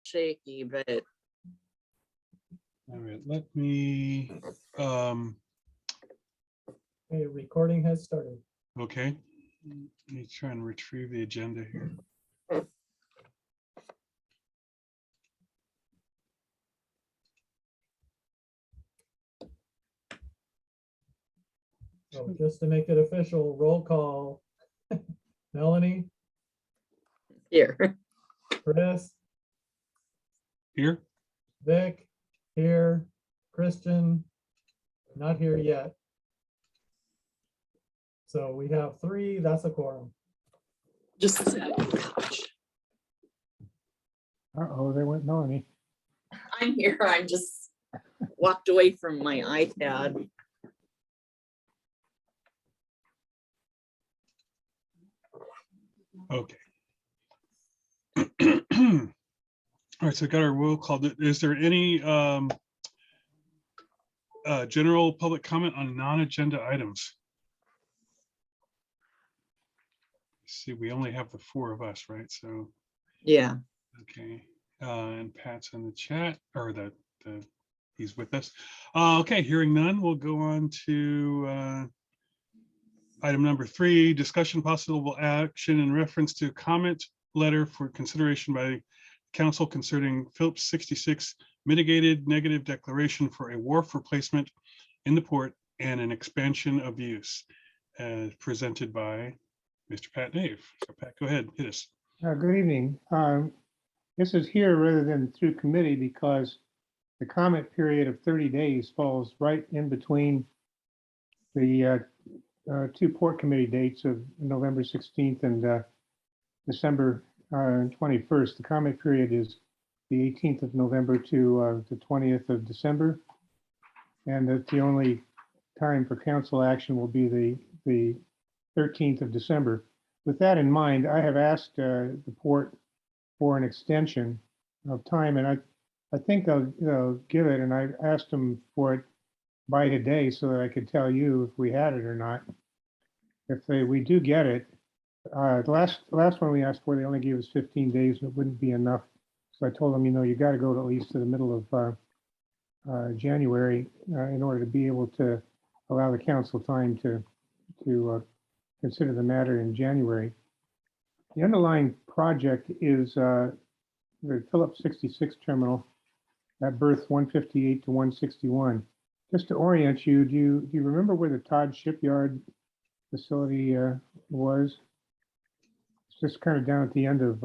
shaky, but All right, let me, Okay, recording has started. okay. Let me try and retrieve the agenda here. So just to make it official, roll call. Melanie, here. Chris, Here? Vic, here, Christian, not here yet. So we have 3, that's a quorum. Just gosh, Uh-oh, they went Melanie. I'm here. I'm just walked away from my iPad. Okay. All right, so got our roll call. Is there any general public comment on non-agenda items? See, we only have the 4 of us, right? So, Yeah. okay. And Pat's in the chat, or he's with us. Okay, hearing none, we'll go on to item number 3, discussion possible action in reference to comment letter for consideration by council concerning Phillips 66 mitigated negative declaration for a wharf replacement in the port and an expansion of use, as presented by Mr. Pat Nave. So Pat, go ahead, hit us. Good evening. This is here rather than through committee because the comment period of 30 days falls right in between the 2 port committee dates of November 16th and December 21st. The comment period is the 18th of November to the 20th of December. And that the only time for council action will be the 13th of December. With that in mind, I have asked the port for an extension of time, and I think they'll give it, and I asked them for it by today so that I could tell you if we had it or not. If we do get it, the last one we asked for, they only gave us 15 days, and it wouldn't be enough. So I told them, you got to go to at least to the middle of January in order to be able to allow the council time to consider the matter in January. The underlying project is the Phillips 66 terminal at berth 158 to 161. Just to orient you, do you remember where the Todd Shipyard facility was? It's just kind of down at the end of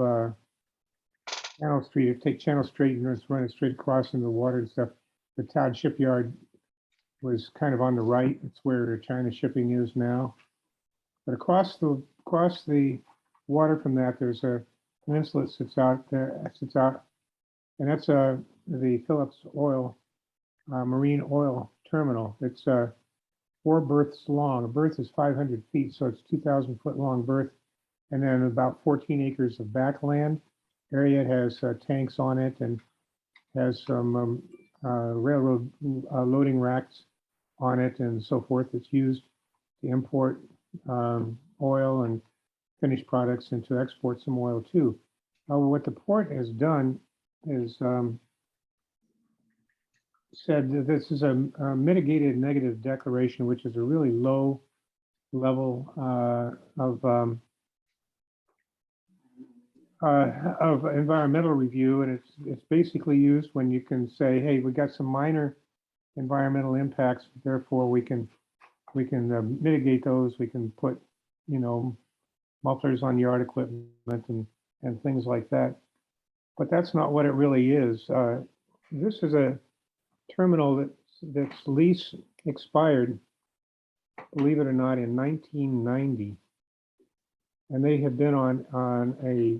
Channel Street. If you take Channel Street and just run it straight across into the water and stuff, the Todd Shipyard was kind of on the right. It's where China Shipping is now. But across the water from that, there's a peninsula that sits out there, and that's the Phillips Oil Marine Oil Terminal. It's 4 berths long. A berth is 500 feet, so it's 2,000 foot long berth, and then about 14 acres of backland area. It has tanks on it and has some railroad loading racks on it and so forth. It's used to import oil and finished products and to export some oil too. What the port has done is said that this is a mitigated negative declaration, which is a really low level of environmental review, and it's basically used when you can say, hey, we got some minor environmental impacts, therefore we can mitigate those. We can put mufflers on yard equipment and things like that. But that's not what it really is. This is a terminal that's lease expired, believe it or not, in 1990, and they have been on a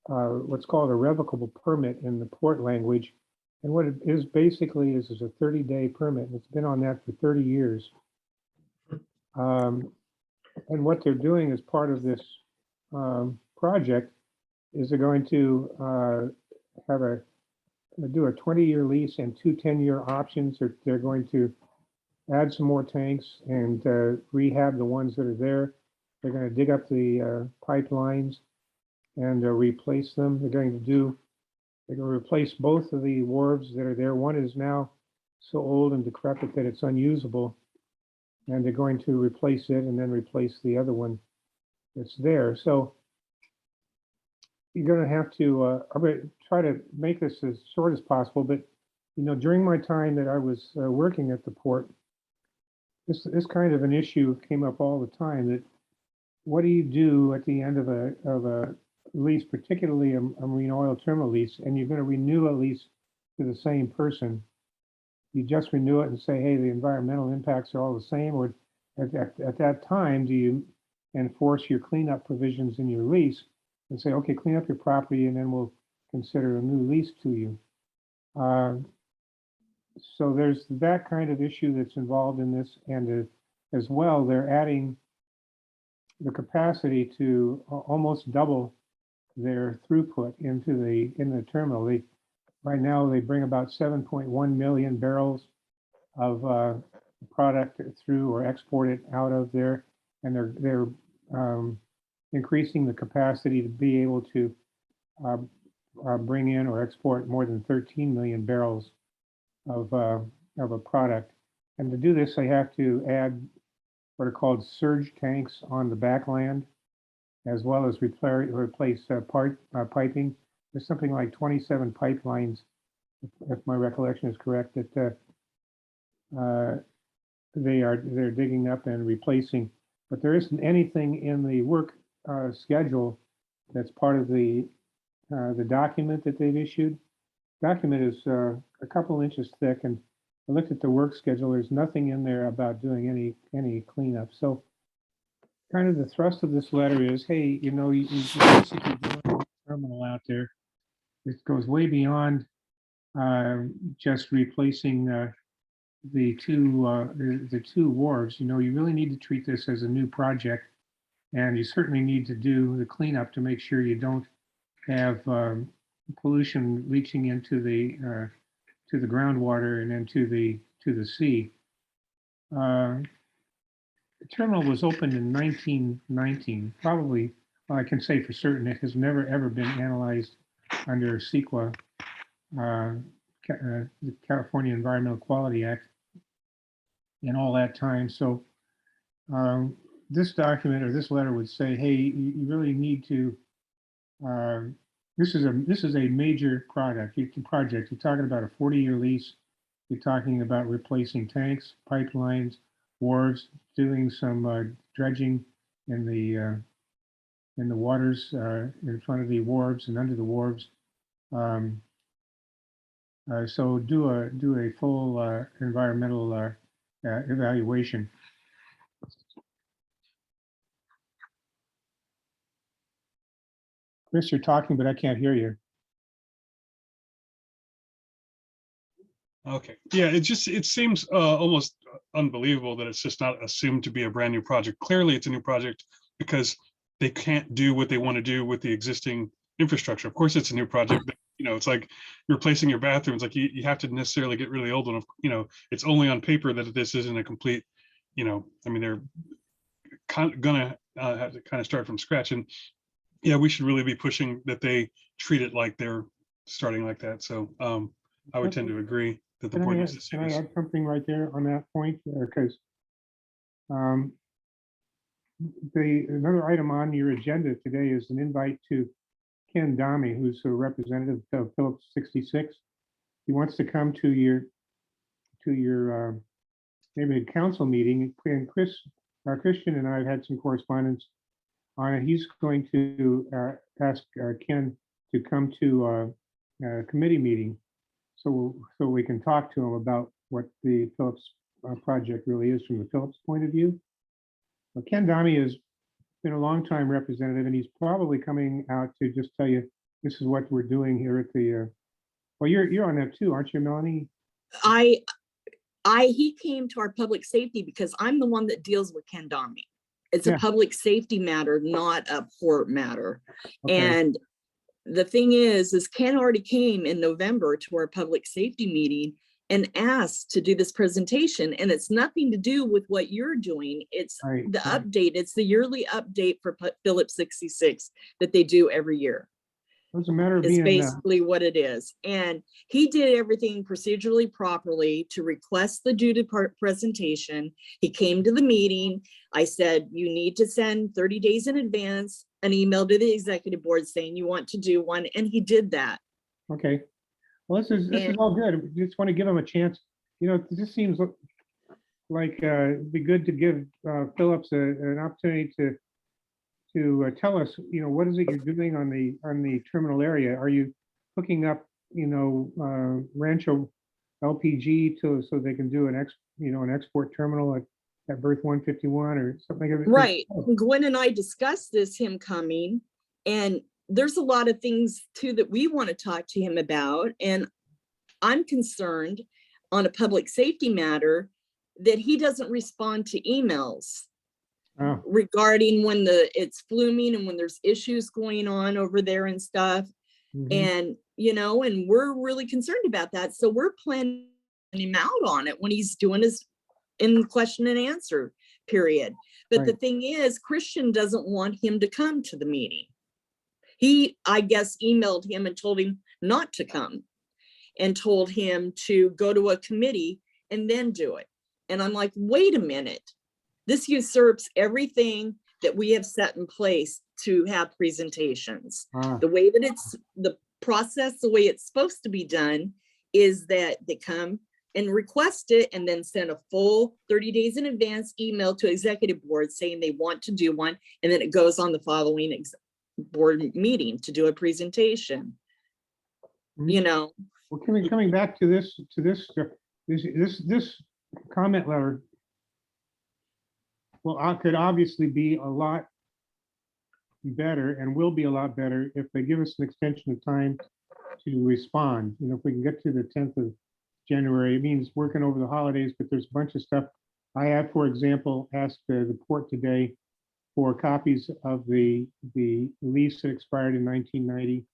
what's called a revocable permit in the port language. And what it is basically is a 30-day permit, and it's been on that for 30 years. And what they're doing as part of this project is they're going to do a 20-year lease and 2 10-year options. They're going to add some more tanks and rehab the ones that are there. They're going to dig up the pipelines and replace them. They're going to do They're going to replace both of the wharves that are there. One is now so old and decrepit that it's unusable. And they're going to replace it and then replace the other one that's there. So you're going to have to, I'm going to try to make this as short as possible, but during my time that I was working at the port, this kind of an issue came up all the time. That what do you do at the end of a lease, particularly a marine oil terminal lease, and you're going to renew a lease to the same person? You just renew it and say, hey, the environmental impacts are all the same, or at that time, do you enforce your cleanup provisions in your lease and say, okay, clean up your property, and then we'll consider a new lease to you? So there's that kind of issue that's involved in this, and as well, they're adding the capacity to almost double their throughput in the terminal. Right now they bring about 7.1 million barrels of product through or export it out of there, and they're increasing the capacity to be able to bring in or export more than 13 million barrels of a product. And to do this, they have to add what are called surge tanks on the backland, as well as replace piping. There's something like 27 pipelines, if my recollection is correct, that they're digging up and replacing. But there isn't anything in the work schedule that's part of the document that they've issued. Document is a couple inches thick, and I looked at the work schedule. There's nothing in there about doing any cleanup. So kind of the thrust of this letter is, hey, you basically doing a terminal out there. It goes way beyond just replacing the two wharves. You really need to treat this as a new project, and you certainly need to do the cleanup to make sure you don't have pollution leaching into the groundwater and then to the sea. The terminal was opened in 1919. Probably, well, I can say for certain it has never ever been analyzed under CEQA, the California Environmental Quality Act, in all that time. So this document or this letter would say, hey, you really need to. This is a major project. You're talking about a 40-year lease. You're talking about replacing tanks, pipelines, wharves, doing some dredging in the waters in front of the wharves and under the wharves. So do a full environmental evaluation. Chris, you're talking, but I can't hear you. Okay, yeah, it seems almost unbelievable that it's just not assumed to be a brand new project. Clearly it's a new project because they can't do what they want to do with the existing infrastructure. Of course it's a new project, but it's like replacing your bathrooms. Like you have to necessarily get really old, and it's only on paper that this isn't a complete, I mean, they're gonna have to kind of start from scratch. And yeah, we should really be pushing that they treat it like they're starting like that. So I would tend to agree that the board needs to see Can I this. add something right there on that point? Because another item on your agenda today is an invite to Ken Dami, who's a representative of Phillips 66. He wants to come to your maybe a council meeting. And Christian and I have had some correspondence on it. He's going to ask Ken to come to a committee meeting so we can talk to him about what the Phillips project really is from the Phillips point of view. Well, Ken Dami has been a longtime representative, and he's probably coming out to just tell you this is what we're doing here at the. Well, you're on that too, aren't you, Melanie? He came to our public safety because I'm the one that deals with Ken Dami. It's a public safety matter, not a port matter. Okay. And the thing is Ken already came in November to our public safety meeting and asked to do this presentation, and it's nothing to do with what you're doing. It's the update. It's the yearly update for Phillips 66 that they do every year. It's a matter of Is being, basically what it is. And he did everything procedurally properly to request the due to presentation. He came to the meeting. I said, you need to send 30 days in advance an email to the executive board saying you want to do one. And he did that. okay. Well, this is all good. We just want to give him a chance. You know, it just seems like it'd be good to give Phillips an opportunity to tell us, you know, what is it you're doing on the terminal area? Are you hooking up, you know, Rancho LPG so they can do an export terminal at berth 151 or something like that? Right. Gwen and I discussed this, him coming, and there's a lot of things too that we want to talk to him about. And I'm concerned on a public safety matter that he doesn't respond to emails regarding when it's fluming and when there's issues going on over there and stuff. And, you know, and we're really concerned about that. So we're planning him out on it when he's doing his in question and answer period. But the thing is, Christian doesn't want him to come to the meeting. He, I guess, emailed him and told him not to come and told him to go to a committee and then do it. And I'm like, wait a minute. This usurps everything that we have set in place to have presentations. The way that it's the process, the way it's supposed to be done is that they come and request it and then send a full 30 days in advance email to executive board saying they want to do one. And then it goes on the following board meeting to do a presentation. You know, well, coming back to this comment letter, well, could obviously be a lot better and will be a lot better if they give us an extension of time to respond. You know, if we can get to the 10th of January, it means working over the holidays, but there's a bunch of stuff. I have, for example, asked the port today for copies of the lease that expired in 1990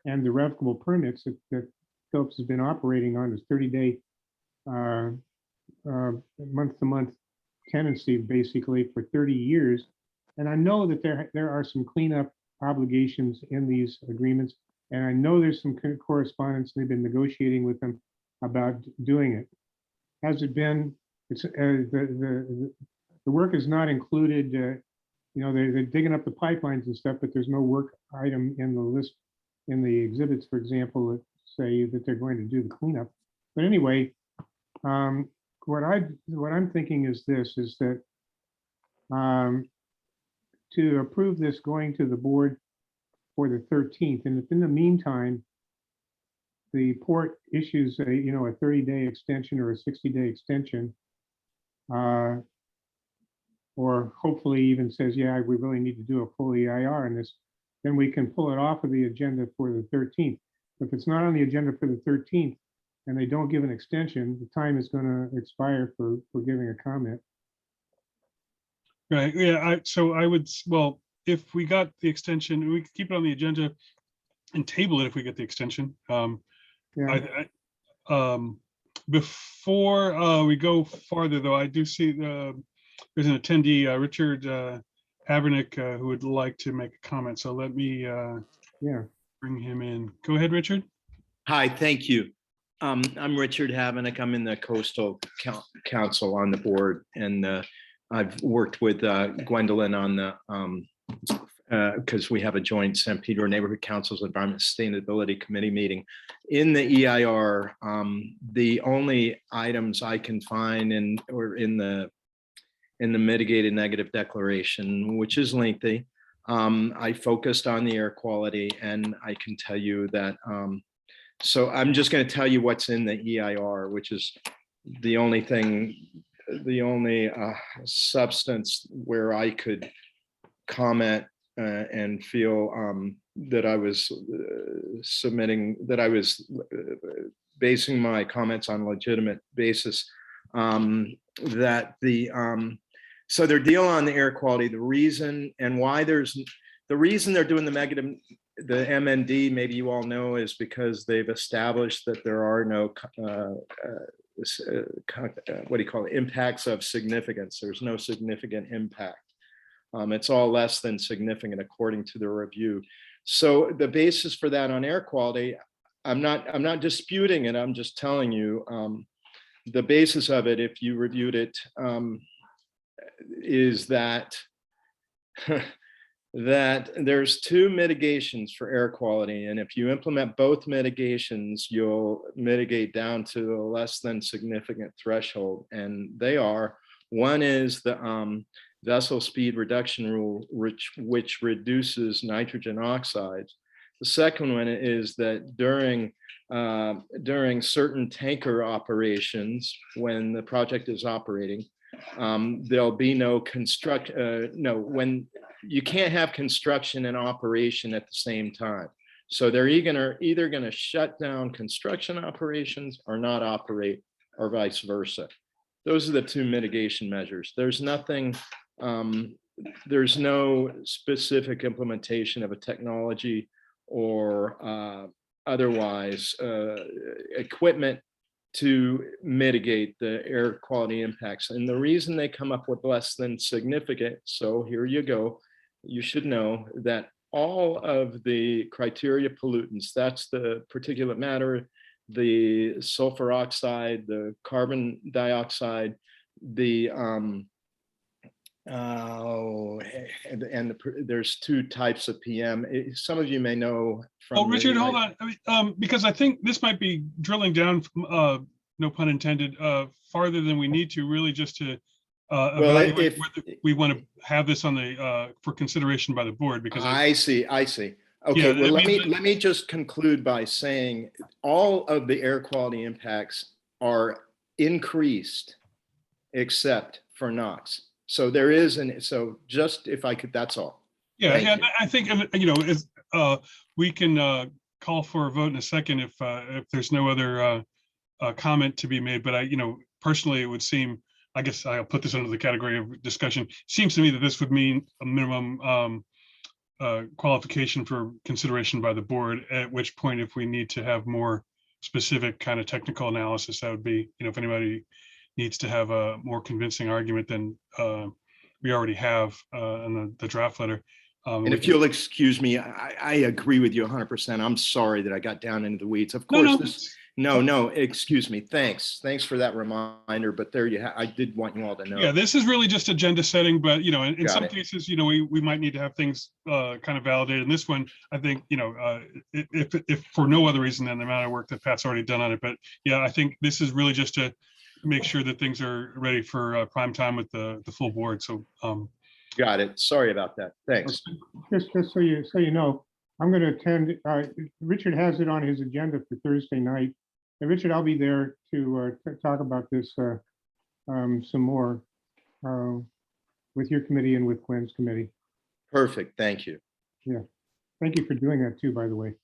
and the revocable permits that Phillips has been operating on, this 30-day month-to-month tenancy basically for 30 years. And I know that there are some cleanup obligations in these agreements. And I know there's some correspondence, they've been negotiating with them about doing it. Has it been, it's the work is not included, you know, they're digging up the pipelines and stuff, but there's no work item in the list, in the exhibits, for example, that say that they're going to do the cleanup. But anyway, what I'm thinking is this, is that to approve this going to the board for the 13th, and if in the meantime, the port issues a 30-day extension or a 60-day extension, or hopefully even says, yeah, we really need to do a full EIR on this, then we can pull it off of the agenda for the 13th. If it's not on the agenda for the 13th and they don't give an extension, the time is going to expire for giving a comment. Right, yeah, so I would, well, if we got the extension, we could keep it on the agenda and table it if we get the extension. Before we go farther though, I do see there's an attendee, Richard Habernick, who would like to make a comment. So let me bring him in. Go ahead, Richard. Hi, thank you. I'm Richard Habernick. I'm in the Coastal Council on the board, and I've worked with Gwendolyn on the because we have a joint San Pedro Neighborhood Council's Environment Sustainability Committee meeting. In the EIR, the only items I can find in the mitigated negative declaration, which is lengthy, I focused on the air quality, and I can tell you that. So I'm just going to tell you what's in the EIR, which is the only thing, the only substance where I could comment and feel that I was basing my comments on legitimate basis. That the so their deal on the air quality, the reason and why the reason they're doing the MND, maybe you all know, is because they've established that there are no what do you call it, impacts of significance. There's no significant impact. It's all less than significant according to the review. So the basis for that on air quality, I'm not disputing it. I'm just telling you the basis of it, if you reviewed it, is that that there's two mitigations for air quality. And if you implement both mitigations, you'll mitigate down to a less than significant threshold. And they are, one is the vessel speed reduction rule, which reduces nitrogen oxides. The second one is that during certain tanker operations, when the project is operating, there'll be no when you can't have construction and operation at the same time. So they're either going to shut down construction operations or not operate, or vice versa. Those are the two mitigation measures. There's nothing, there's no specific implementation of a technology or otherwise equipment to mitigate the air quality impacts. And the reason they come up with less than significant, so here you go, you should know that all of the criteria pollutants, that's the particulate matter, the sulfur oxide, the carbon dioxide, the there's two types of PM. Some of you may know from. Oh, Richard, hold on. I mean, because I think this might be drilling down, no pun intended, farther than we need to, really just to evaluate whether we want to have this on the for consideration by the board. Because I see. Okay, yeah, well, let me just conclude by saying all of the air quality impacts are increased except for NOx. So there is so just if I could, that's all. Yeah, yeah, I think, you know, we can call for a vote in a second if there's no other comment to be made. But you know, personally, it would seem, I guess I'll put this under the category of discussion. Seems to me that this would mean a minimum qualification for consideration by the board, at which point, if we need to have more specific kind of technical analysis, that would be, you know, if anybody needs to have a more convincing argument than we already have in the draft letter. And if you'll excuse me, I agree with you 100%. I'm sorry that I got down into the weeds. Of course, no, excuse me. Thanks for that reminder. But there you have. I did want you all to know. Yeah, this is really just agenda setting, but you know, in some cases, you know, we might need to have things kind of validated. In this one, I think, you know, if for no other reason than the amount of work that Pat's already done on it. But yeah, I think this is really just to make sure that things are ready for prime time with the full board. So got it. Sorry about that. Thanks. Just so you know, I'm going to attend. Richard has it on his agenda for Thursday night. And Richard, I'll be there to talk about this some more with your committee and with Gwen's committee. Perfect. Thank you. Yeah. Thank you for doing that too, by the way.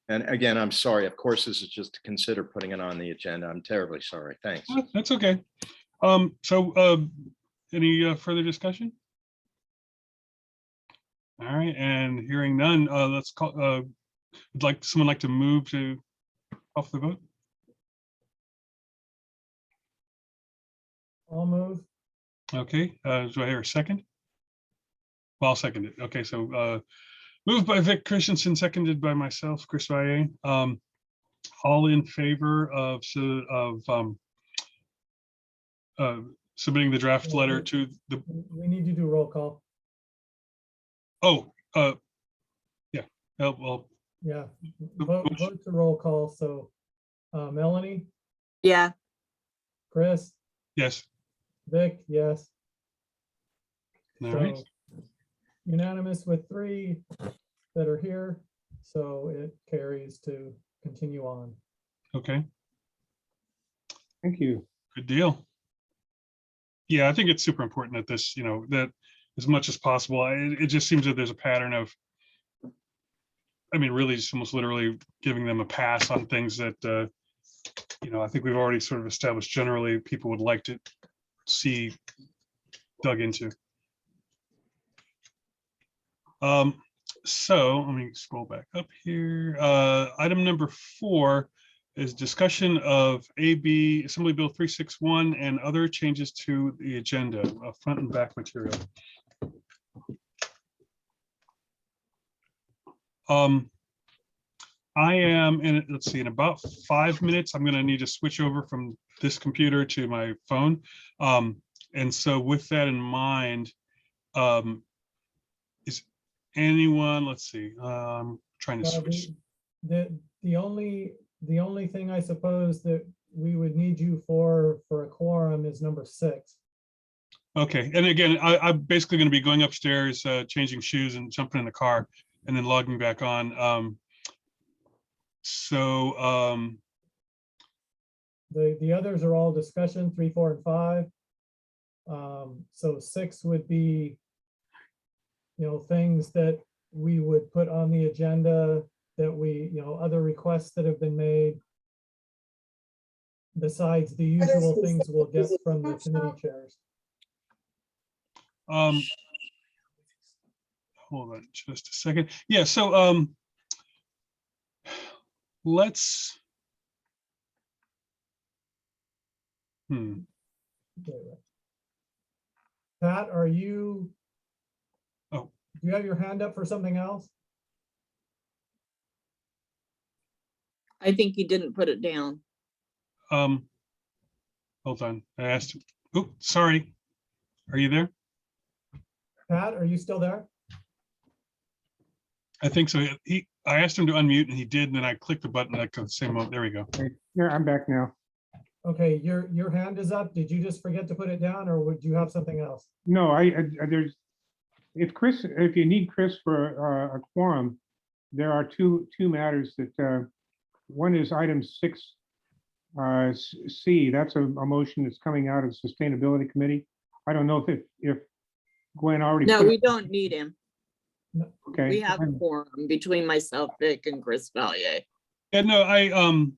And again, I'm sorry. Of course, this is just to consider putting it on the agenda. I'm terribly sorry. Thanks. That's okay. So any further discussion? All right, and hearing none, let's call. Would someone like to move to off the vote? I'll move. Okay. Do I hear a second? Well, I'll second it. Okay, so moved by Vic Christensen, seconded by myself, Chris Valle. All in favor of submitting the draft letter to the. We need to do roll call. Oh, yeah. Well, yeah. Vote to roll call. So, Melanie. Yeah. Chris. yes. Vic. Yes. All right. Unanimous with 3 that are here. So it carries to continue on. Okay. Thank you. Good deal. Yeah, I think it's super important that this, you know, that as much as possible, it just seems that there's a pattern of, I mean, really just almost literally giving them a pass on things that, you know, I think we've already sort of established generally people would like to see dug into. So let me scroll back up here. Item number 4 is discussion of AB Assembly Bill 361 and other changes to the agenda, front and back material. I am in, let's see, in about 5 minutes, I'm gonna need to switch over from this computer to my phone. And so with that in mind, is anyone, let's see, trying to Well, switch. the only thing I suppose that we would need you for a quorum is number 6. Okay, and again, I'm basically gonna be going upstairs, changing shoes and jumping in the car and then logging back on. The others are all discussion, 3, 4, and 5. So 6 would be, things that we would put on the agenda that we, other requests that have been made. Besides the usual things we'll get from the committee chairs. Hold on just a second. Yeah, so let's. Okay. Pat, are you? Oh. Do you have your hand up for something else? I think you didn't put it down. Hold on. I asked. Oh, sorry. Are you there? Pat, are you still there? I think so. I asked him to unmute and he did, and then I clicked the button like the same moment. There we go. Okay. Yeah, I'm back now. Okay, your hand is up. Did you just forget to put it down, or would you have something else? No, there's, if you need Chris for a quorum, there are two matters that, one is item 6, C, that's a motion that's coming out of the Sustainability Committee. I don't know if Gwen already. No, put we it- don't need him. Okay. We have a quorum between myself, Vic, and Chris Valier. Yeah, no, and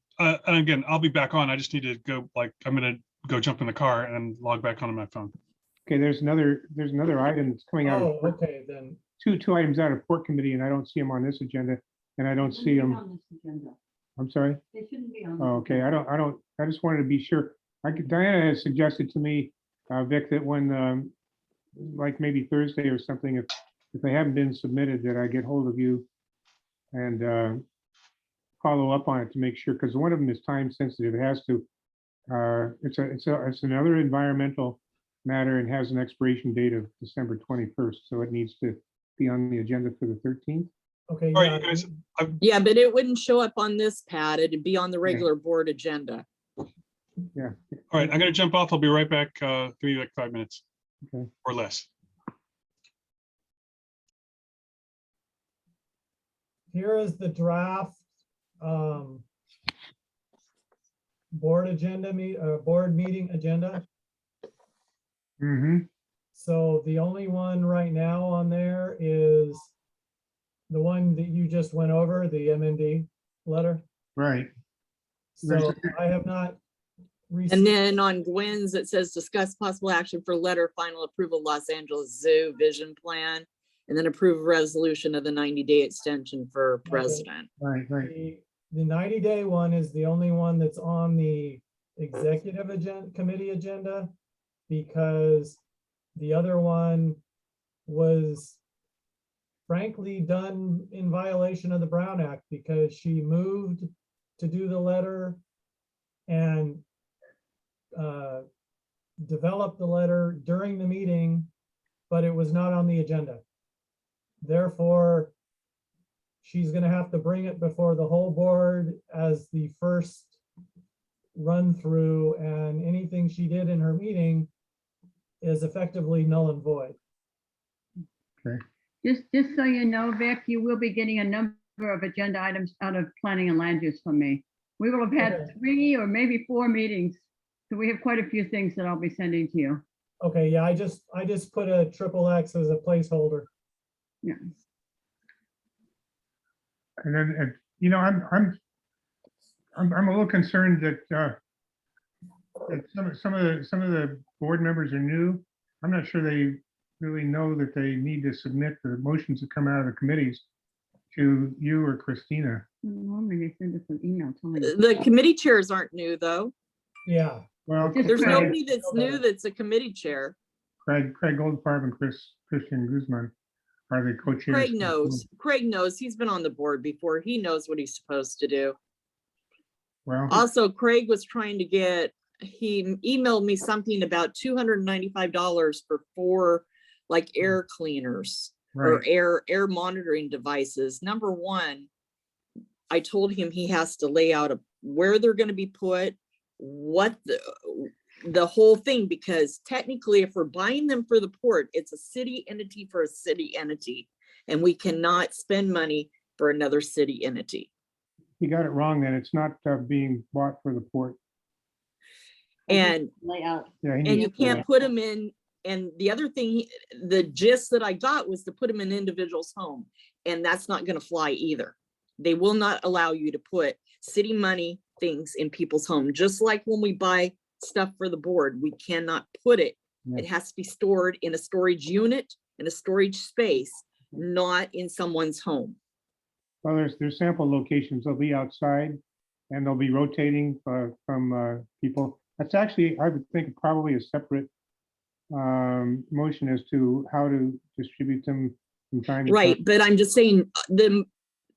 again, I'll be back on. I just need to go, I'm gonna go jump in the car and log back onto my phone. Okay, there's another item that's coming out. Oh, of okay, then. Two items out of Port Committee, and I don't see them on this agenda, and I don't see them. On this agenda. I'm sorry. They shouldn't be on. Oh, okay, I just wanted to be sure. Diana has suggested to me, Vic, that when, like maybe Thursday or something, if they haven't been submitted, that I get hold of you and follow up on it to make sure, because one of them is time sensitive. It has to, it's another environmental matter and has an expiration date of December 21st, so it needs to be on the agenda for the 13th. Okay, All right, yeah, you guys, Yeah, but it wouldn't show up on this pad. It'd be on the regular board agenda. Yeah. all right, I'm gonna jump off. I'll be right back. Give me like 5 minutes Okay. or less. here is the draft board meeting agenda. Mm-hmm. So the only one right now on there is the one that you just went over, the MND letter. Right. So I have not And received, then on Gwen's, it says discuss possible action for letter final approval, Los Angeles Zoo vision plan. And then approve resolution of the 90-day extension for president. Right. the 90-day one is the only one that's on the executive committee agenda, because the other one was frankly done in violation of the Brown Act, because she moved to do the letter and developed the letter during the meeting, but it was not on the agenda. Therefore, she's going to have to bring it before the whole board as the first run through, and anything she did in her meeting is effectively null and void. Just so you know, Vic, you will be getting a number of agenda items out of planning and land use from me. We will have had Okay. 3 or maybe 4 meetings. So we have quite a few things that I'll be sending to you. Okay, yeah, I just put a XXX as a placeholder. Yeah. And then, I'm a little concerned that some of the board members are new. I'm not sure they really know that they need to submit the motions that come out of the committees to you or Christina. Normally they send us an email telling us. The committee chairs aren't new, though. Yeah, Well, Just There's Craig. nobody that's new that's a committee chair. Craig Goldfarb and Christian Guzman are the co-chairs? Craig knows, he's been on the board before, he knows what he's supposed to do. Well, Also, Craig was trying to get, he emailed me something about $295 for 4 like air cleaners or right, air monitoring devices. Number one, I told him he has to lay out where they're going to be put, what the whole thing, because technically if we're buying them for the port, it's a city entity for a city entity, and we cannot spend money for another city entity. you got it wrong then. It's not being bought for the port. And Layout. Yeah, he and needs you to can't know. put them in. And the other thing, the gist that I got was to put them in individual's home, and that's not going to fly either. They will not allow you to put city money things in people's home. Just like when we buy stuff for the board, we cannot put it. Yeah. It has to be stored in a storage unit, in a storage space, not in someone's home. Well, there's sample locations. They'll be outside and they'll be rotating from people. That's actually, I would think, probably a separate motion as to how to distribute them from time to time. Right, but I'm just saying the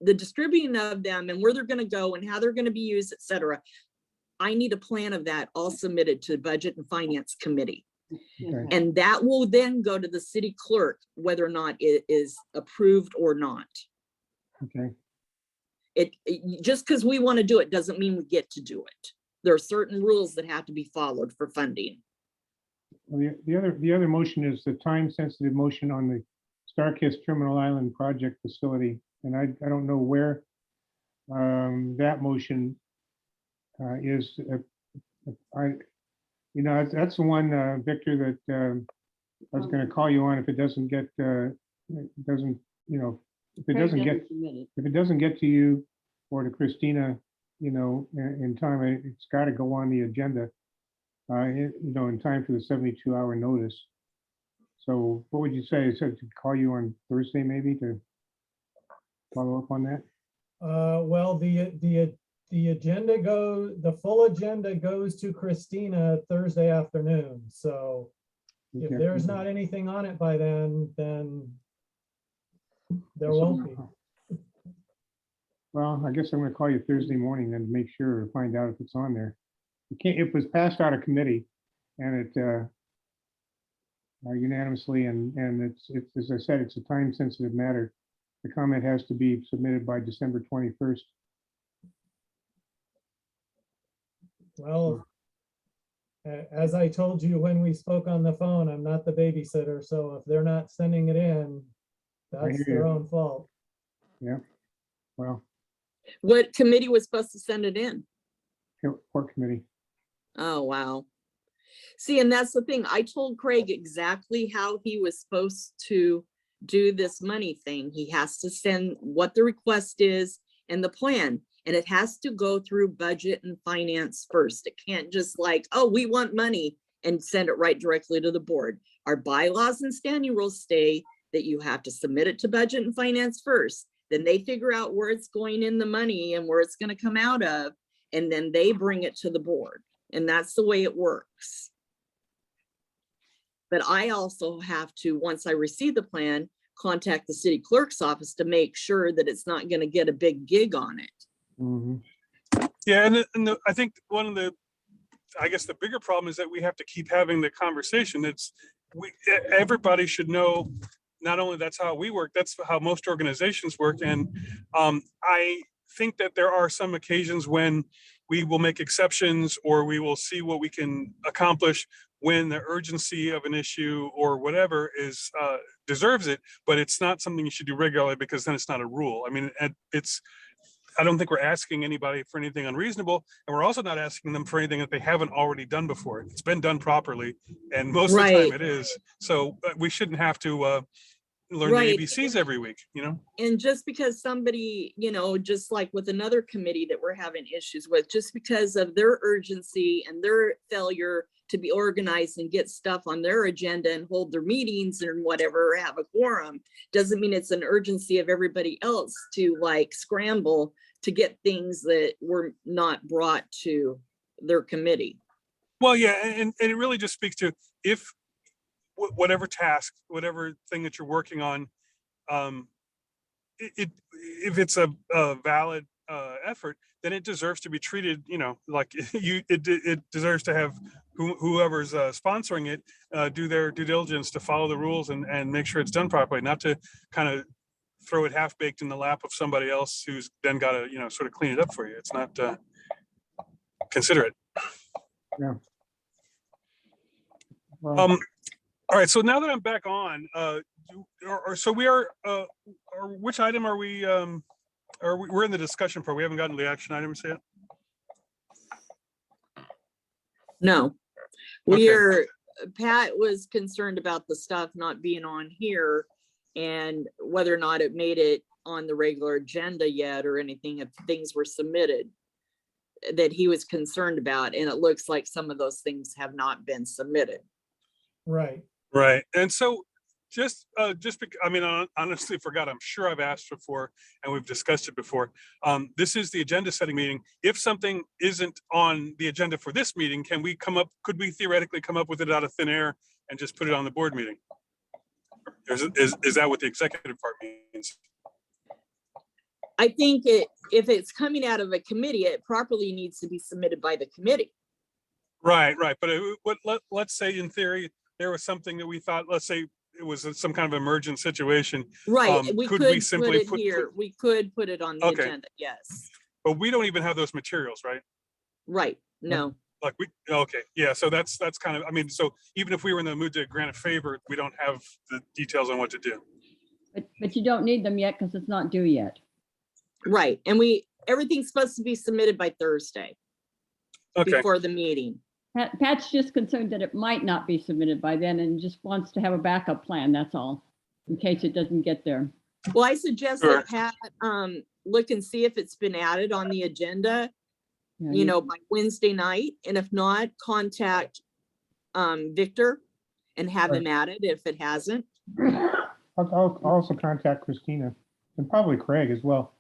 distributing of them and where they're going to go and how they're going to be used, etc. I need a plan of that all submitted to the Budget and Finance Committee. Okay. And that will then go to the city clerk, whether or not it is approved or not. Okay. Just because we want to do it doesn't mean we get to do it. There are certain rules that have to be followed for funding. Well, the other motion is the time sensitive motion on the Starkist Terminal Island project facility. And I don't know where that motion is. That's the one, Victor, that I was going to call you on if it doesn't get, if it doesn't get to you or to Christina, in time, it's got to go on the agenda, in time for the 72-hour notice. So what would you say? So to call you on Thursday maybe to follow up on that? Well, the agenda the full agenda goes to Christina Thursday afternoon. So if Okay. there's not anything on it by then there won't be. Well, I guess I'm going to call you Thursday morning then to make sure to find out if it's on there. It was passed out of committee and it unanimously, and it's as I said, it's a time sensitive matter. The comment has to be submitted by December 21st. Well, as I told you when we spoke on the phone, I'm not the babysitter. So if they're not sending it in, that's hear their you. own fault. Yeah. Well, What committee was supposed to send it in? port committee. Oh, wow. See, and that's the thing. I told Craig exactly how he was supposed to do this money thing. He has to send what the request is and the plan, and it has to go through Budget and Finance first. It can't just like, oh, we want money and send it right directly to the board. Our bylaws and standing rules say that you have to submit it to Budget and Finance first. Then they figure out where it's going in the money and where it's going to come out of, and then they bring it to the board. And that's the way it works. But I also have to, once I receive the plan, contact the city clerk's office to make sure that it's not going to get a big gig on it. Mm-hmm. Yeah, I think I guess the bigger problem is that we have to keep having the conversation. Everybody should know, not only that's how we work, that's how most organizations work. And I think that there are some occasions when we will make exceptions or we will see what we can accomplish when the urgency of an issue or whatever is deserves it, but it's not something you should do regularly because then it's not a rule. I mean, I don't think we're asking anybody for anything unreasonable, and we're also not asking them for anything that they haven't already done before. It's been done properly, and most of the time it is. So we shouldn't have to learn the ABCs every week, And just because somebody, just like with another committee that we're having issues with, just because of their urgency and their failure to be organized and get stuff on their agenda and hold their meetings and whatever, or have a quorum, doesn't mean it's an urgency of everybody else to like scramble to get things that were not brought to their committee. Well, yeah, and it really just speaks to if whatever task, whatever thing that you're working on, if it's a valid effort, then it deserves to be treated, like it deserves to have whoever's sponsoring it do their due diligence to follow the rules and make sure it's done properly, not to kind of throw it half baked in the lap of somebody else who's then got to, sort of clean it up for you. It's not considerate. Yeah. Well, All right. So now that I'm back on, so we are. Which item are we? We're in the discussion part. We haven't gotten to the action items yet. No, Okay. Pat was concerned about the stuff not being on here and whether or not it made it on the regular agenda yet or anything, if things were submitted that he was concerned about. And it looks like some of those things have not been submitted. Right. Right. And so just because, I honestly forgot, I'm sure I've asked before and we've discussed it before. This is the agenda setting meeting. If something isn't on the agenda for this meeting, could we theoretically come up with it out of thin air and just put it on the board meeting? Is that what the executive part means? I think if it's coming out of a committee, it properly needs to be submitted by the committee. Right. But let's say in theory, there was something that we thought, let's say it was some kind of emergent situation. Right, we could could we simply put it here. We could put it on the Okay. agenda, yes. But we don't even have those materials, right? Right, no. Okay, yeah, so that's kind of, so even if we were in the mood to grant a favor, we don't have the details on what to do. But you don't need them yet because it's not due yet. Right, and everything's supposed to be submitted by Thursday Okay, before the meeting. Pat's just concerned that it might not be submitted by then and just wants to have a backup plan, that's all, in case it doesn't get there. Well, I suggest Sure. that Pat, look and see if it's been added on the agenda, Yeah, by Wednesday night. And if not, contact, Victor and have him added if it hasn't. I'll also contact Christina and probably Craig as well.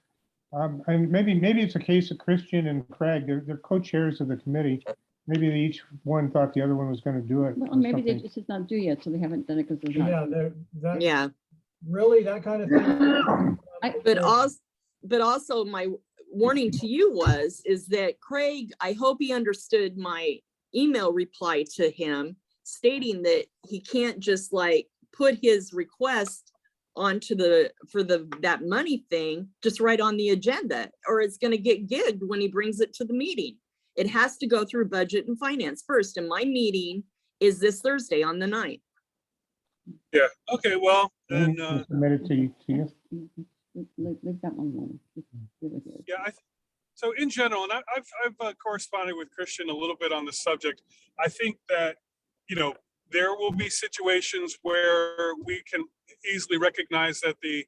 And maybe it's a case of Christian and Craig, they're co-chairs of the committee. Maybe they each one thought the other one was going to do it. Well, or maybe something. it's just not due yet, so they haven't done it because there's not. Yeah, that Yeah, really, that kind of thing. but also my warning to you is that Craig, I hope he understood my email reply to him stating that he can't just like put his request onto that money thing just right on the agenda, or it's going to get gigged when he brings it to the meeting. It has to go through budget and finance first, and my meeting is this Thursday on the 9th. yeah, okay, well, then, We'll submit it to you. Leave that one alone. Just give it here. yeah, so in general, and I've corresponded with Christian a little bit on the subject. I think that, there will be situations where we can easily recognize that the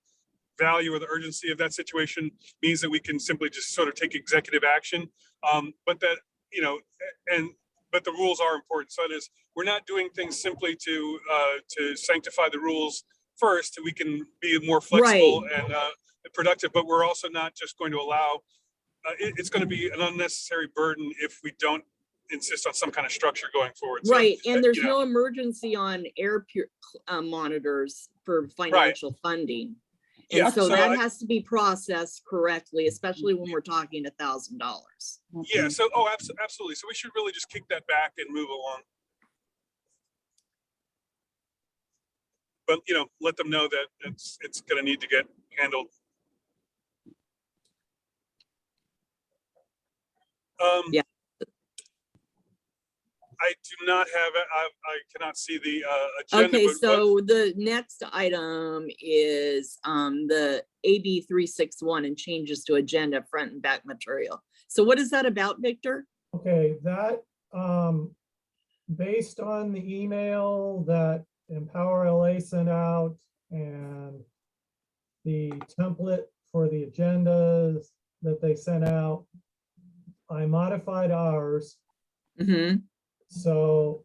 value or the urgency of that situation means that we can simply just sort of take executive action. But that, but the rules are important. So it is, we're not doing things simply to sanctify the rules first. We can be more flexible and productive, but we're also not just going to allow, it's going to be an unnecessary burden if we don't insist on some kind of structure going forward. Right, So, and there's no emergency on air monitors for financial funding. And Yeah, so so that I- has to be processed correctly, especially when we're talking $1,000. Yeah, so, absolutely. So we should really just kick that back and move along. But, let them know that it's going to need to get handled. Yeah. I do not have it. I cannot see the agenda. Okay, but so the next item is the AB 361 and changes to agenda front and back material. So what is that about, Victor? Okay, that, based on the email that Empower LA sent out and the template for the agendas that they sent out, I modified ours. Mm-hmm. So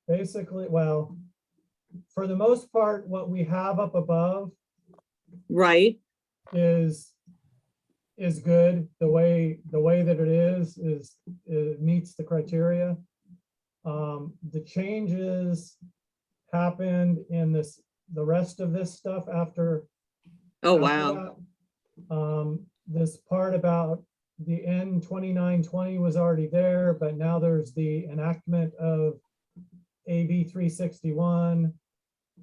basically, well, for the most part, what we have up above Right, is good. The way that it is it meets the criteria. The changes happened in this the rest of this stuff after. Oh, after wow. that. This part about the N 2920 was already there, but now there's the enactment of AB 361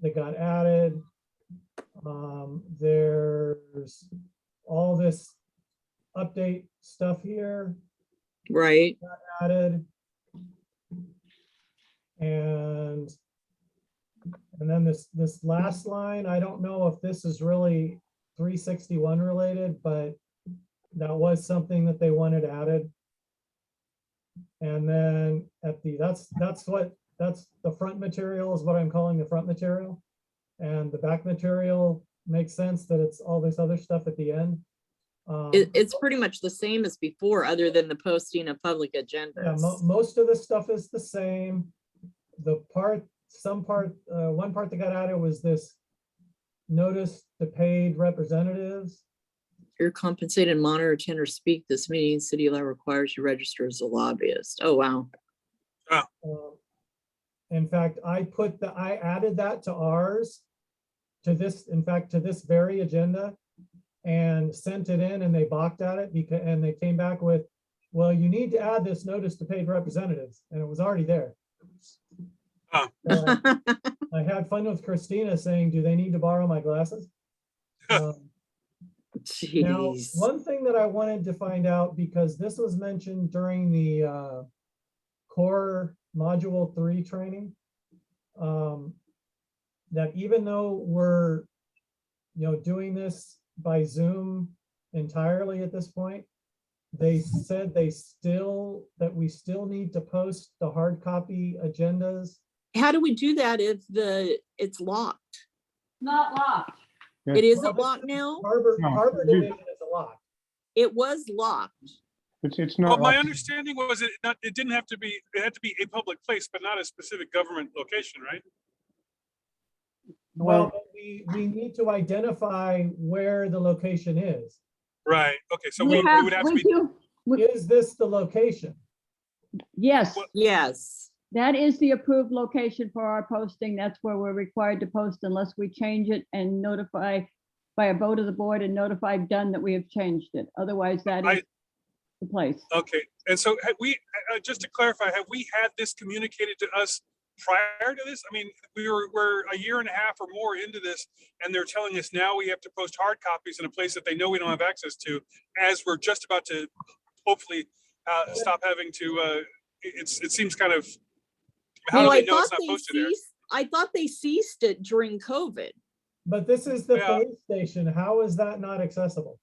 that got added. There's all this update stuff here Right. added. And then this last line, I don't know if this is really 361 related, but that was something that they wanted added. And then at the, that's the front material is what I'm calling the front material. And the back material makes sense that it's all this other stuff at the end. It's pretty much the same as before, other than the posting of public Yeah, agendas. most of the stuff is the same. The part, one part that got added was this notice to paid representatives. You're compensated, monitor, attend, or speak this meeting. City law requires you register as a lobbyist. Oh, wow. In fact, I added that to ours, to this very agenda, and sent it in, and they balked at it and they came back with, well, you need to add this notice to paid representatives, and it was already there. So I had fun with Christina saying, do they need to borrow my glasses? Now, Jeez. one thing that I wanted to find out, because this was mentioned during the core module 3 training, that even though we're doing this by Zoom entirely at this point, they said that we still need to post the hard copy agendas. How do we do that if it's locked? Not locked. Yes. It isn't locked now? Harbor No. Division is a lock. It was locked. It's Well, not. my like- understanding was it didn't have to be, it had to be a public place, but not a specific government location, right? Well, we need to identify where the location is. Right, okay, so We it have, would have to we be, do, Is this the location? yes, What- Yes. that is the approved location for our posting. That's where we're required to post unless we change it and notify by a vote of the board and notify Dunn that we have changed it. Otherwise, that is the place. okay, and so have we, just to clarify, have we had this communicated to us prior to this? I mean, we're a year and a half or more into this, and they're telling us now we have to post hard copies in a place that they know we don't have access to, as we're just about to hopefully stop having to, it seems kind of, how Well, do I they know it's thought not posted there? I thought they ceased it during COVID. But this is the Yeah. police station. How is that not accessible?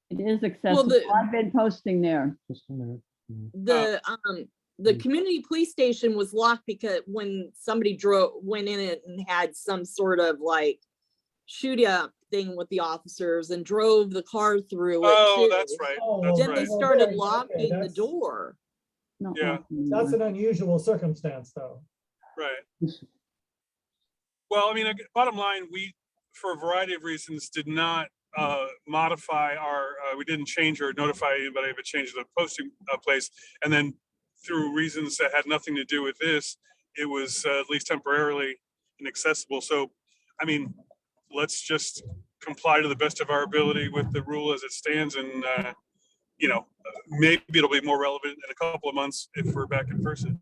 It is accessible. I've been posting there. Just a minute. The community police station was locked because when somebody went in it and had some sort of like shootout thing with the officers and drove the car through it. Oh, too. that's right, Oh, that's Then right. they well, started okay, locking the that's- door. Not Yeah. locking That's anymore. an unusual circumstance, though. Right. This- Well, I mean, bottom line, we, for a variety of reasons, did not modify our, we didn't change or notify anybody of a change of the posting place. And then through reasons that had nothing to do with this, it was at least temporarily inaccessible. So, I mean, let's just comply to the best of our ability with the rule as it stands. And, maybe it'll be more relevant in a couple of months if we're back in person.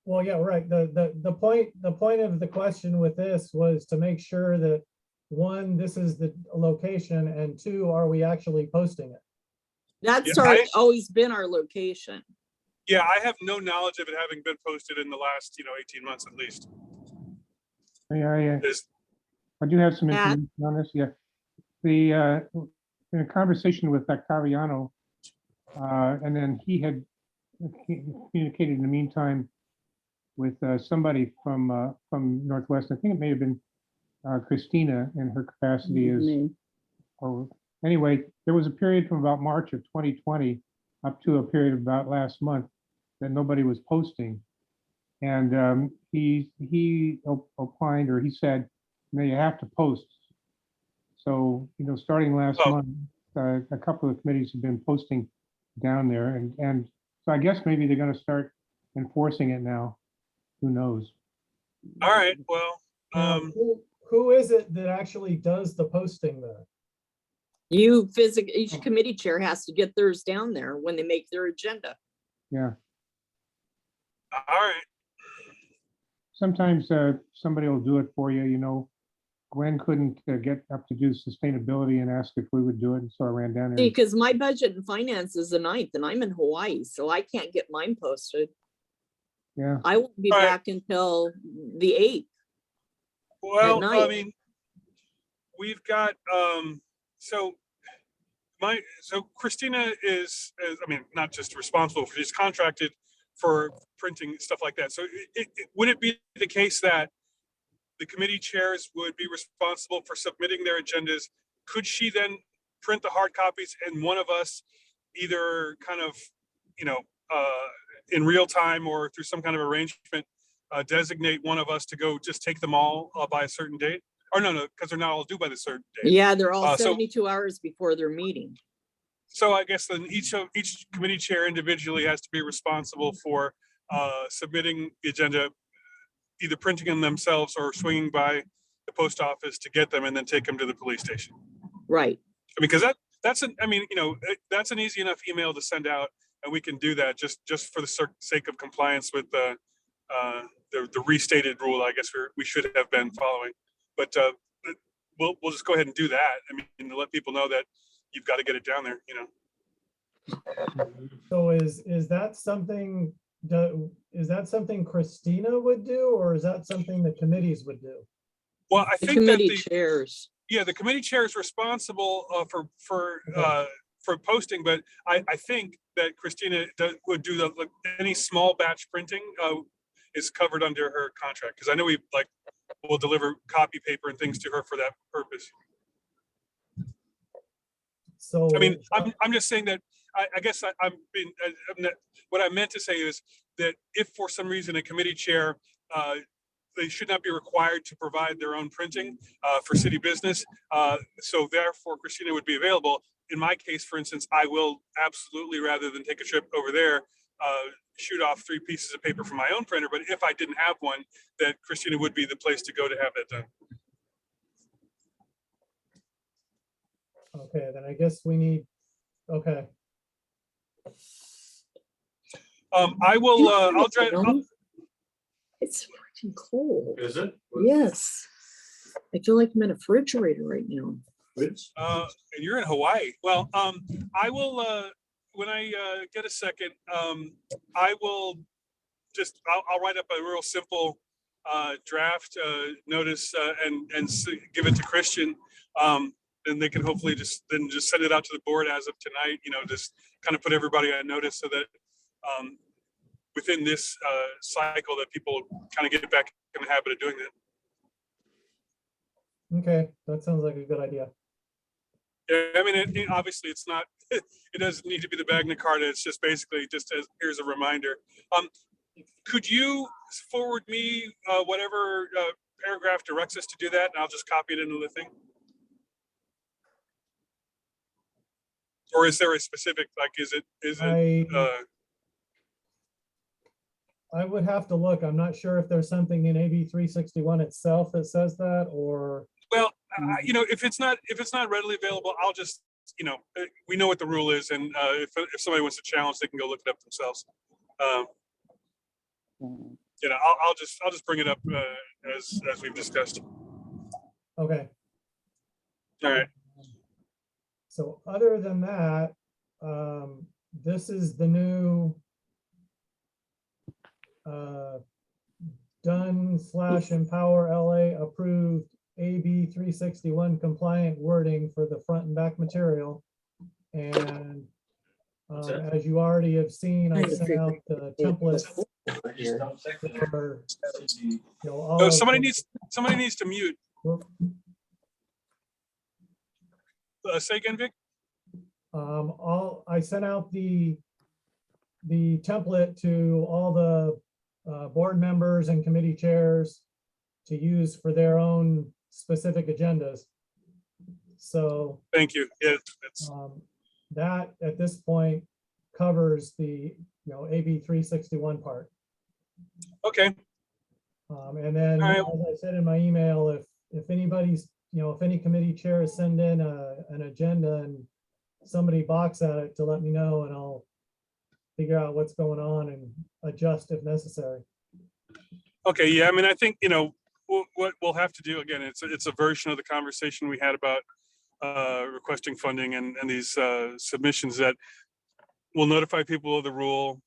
Well, yeah, right. The point of the question with this was to make sure that, one, this is the location, and two, are we actually posting it? That's Yeah, always been our location. Yeah, I have no knowledge of it having been posted in the last, 18 months at least. There's- I do have some Pat? information on this, yeah. The, in a conversation with Octaviano, and then he had communicated in the meantime with somebody from Northwest. I think it may have been Christina in her capacity as, Me. or anyway, there was a period from about March of 2020 up to a period of about last month that nobody was posting. And he opined, or he said, you have to post. So, starting last month, a couple of committees have been posting down there. And so I guess maybe they're going to start enforcing it now. Who knows? All right, well, Now, who is it that actually does the posting there? Each committee chair has to get theirs down there when they make their agenda. Yeah. All right. Sometimes somebody will do it for you, you know. Gwen couldn't get up to do sustainability and asked if we would do it, and so I ran down there. Because my budget and finance is the 9th and I'm in Hawaii, so I can't get mine posted. Yeah, I won't be All right. back until the 8th. Well, I night. mean, we've got, so Christina is, I mean, not just responsible for, she's contracted for printing stuff like that. So would it be the case that the committee chairs would be responsible for submitting their agendas? Could she then print the hard copies and one of us either kind of, you know, in real time or through some kind of arrangement, designate one of us to go just take them all by a certain date? Or no, because they're not all due by the certain date. Yeah, they're all So- 72 hours before their meeting. So I guess then each committee chair individually has to be responsible for submitting the agenda, either printing them themselves or swinging by the post office to get them and then take them to the police station. Right. Because that's an, I mean, you know, that's an easy enough email to send out, and we can do that just for the sake of compliance with the restated rule. I guess we should have been following, but we'll just go ahead and do that. I mean, to let people know that you've got to get it down there, you know. So is that something, is that something Christina would do, or is that something the committees would do? Well, I The think that committee chairs. yeah, the committee chair is responsible for posting, but I think that Christina would do any small batch printing is covered under her contract, because I know we'll deliver copy paper and things to her for that purpose. So I mean, I'm just saying that I guess what I meant to say is that if for some reason a committee chair, they should not be required to provide their own printing for city business. So therefore, Christina would be available. In my case, for instance, I will absolutely, rather than take a trip over there, shoot off 3 pieces of paper from my own printer. But if I didn't have one, that Christina would be the place to go to have that done. okay, then I guess we need, okay. I will, I'll try. It's freaking cold. Is it? Yes. I feel like I'm in a refrigerator right now. And you're in Hawaii. Well, I will, when I get a second, I will I'll write up a real simple draft notice and give it to Christian. And they can hopefully just send it out to the board as of tonight, you know, just kind of put everybody on notice so that within this cycle that people kind of get back in the habit of doing that. Okay, that sounds like a good idea. Yeah, I mean, obviously it's not, it doesn't need to be the Magna Carta. It's just basically just as, here's a reminder. Could you forward me whatever paragraph directs us to do that, and I'll just copy it into the thing? Or is there a specific, like, is it? I would have to look. I'm not sure if there's something in AB 361 itself that says that, or. Well, you know, if it's not readily available, I'll just, you know, we know what the rule is, and if somebody wants to challenge, they can go look it up themselves. You know, I'll just bring it up as we've discussed. Okay. All right. So other than that, this is the new Dun/Empower LA approved AB 361 compliant wording for the front and back material. And as you already have seen, I sent out the template for, you know, all So of somebody the- needs to mute. Say again, Vic. I sent out the template to all the board members and committee chairs to use for their own specific agendas. So Thank you. Yeah, that's that at this point covers the, you know, AB 361 part. okay. And then, All right. as I said in my email, if anybody's, if any committee chairs send in an agenda and somebody balks at it, to let me know, and I'll figure out what's going on and adjust if necessary. Okay, yeah, I mean, I think, what we'll have to do, again, it's a version of the conversation we had about requesting funding and these submissions, that will notify people of the rule.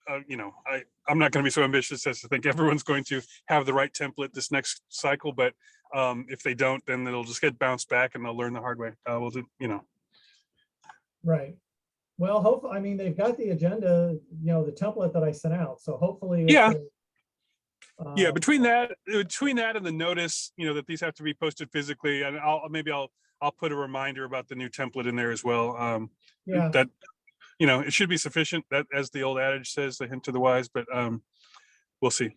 I'm not going to be so ambitious as to think everyone's going to have the right template this next cycle, but if they don't, then it'll just get bounced back and they'll learn the hard way. We'll do, Right. Well, hopefully, I mean, they've got the agenda, the template that I sent out, so hopefully. Yeah. Yeah, um, between that and the notice, that these have to be posted physically, and I'll put a reminder about the new template in there as well. Yeah, That, it should be sufficient, that, as the old adage says, the hint to the wise, but we'll see.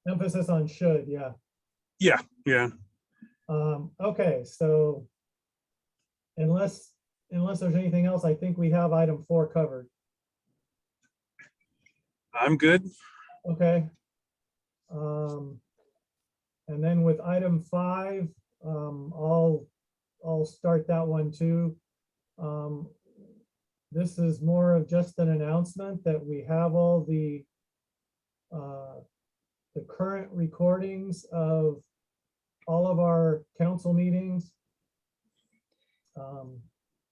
emphasis on should, yeah. Yeah. Okay, so unless there's anything else, I think we have item 4 covered. I'm good. Okay. And then with item 5, I'll start that one too. This is more of just an announcement that we have all the current recordings of all of our council meetings.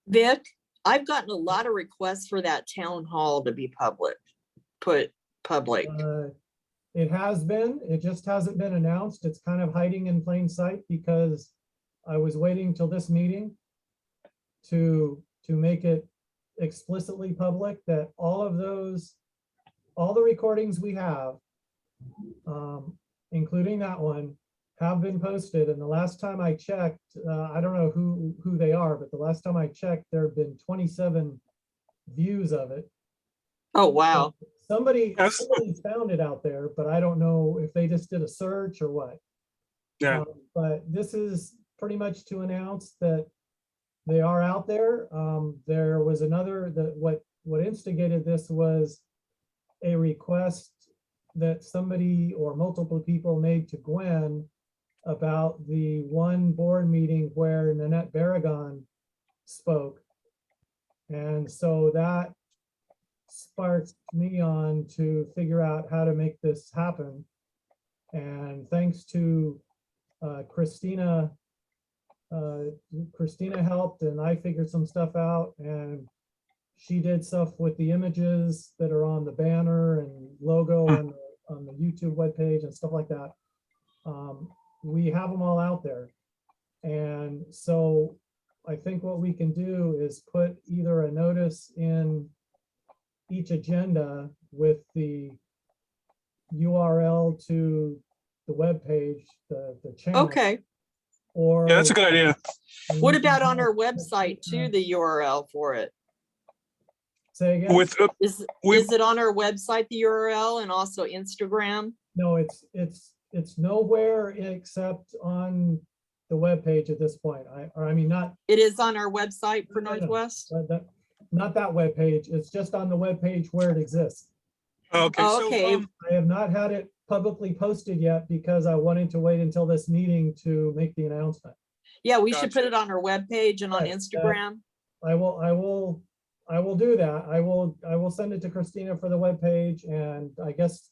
Vic, I've gotten a lot of requests for that town hall to be public. It has been, it just hasn't been announced. It's kind of hiding in plain sight because I was waiting till this meeting to make it explicitly public that all the recordings we have, including that one, have been posted. And the last time I checked, I don't know who they are, but the last time I checked, there have been 27 views of it. Oh, wow. Somebody found it out there, but I don't know if they just did a search or what. Yeah. But this is pretty much to announce that they are out there. There was another, what instigated this was a request that somebody or multiple people made to Gwen about the one board meeting where Nanette Barragon spoke. And so that sparked me on to figure out how to make this happen. And thanks to Christina helped, and I figured some stuff out, and she did stuff with the images that are on the banner and logo on the YouTube webpage and stuff like that. We have them all out there. And so I think what we can do is put either a notice in each agenda with the URL to the webpage, the channel. Okay. Or Yeah, that's a good idea. What about on our website too, the URL for it? Say again? Is it on our website, the URL, and also Instagram? No, it's nowhere except on the webpage at this point. I mean, not It is on our website for No, no. Northwest? not that webpage. It's just on the webpage where it exists. Okay. Oh, So, okay. I have not had it publicly posted yet because I wanted to wait until this meeting to make the announcement. Yeah, we should put Gotcha. it on our webpage and on Right, Instagram. I will do that. I will send it to Christina for the webpage, and I guess,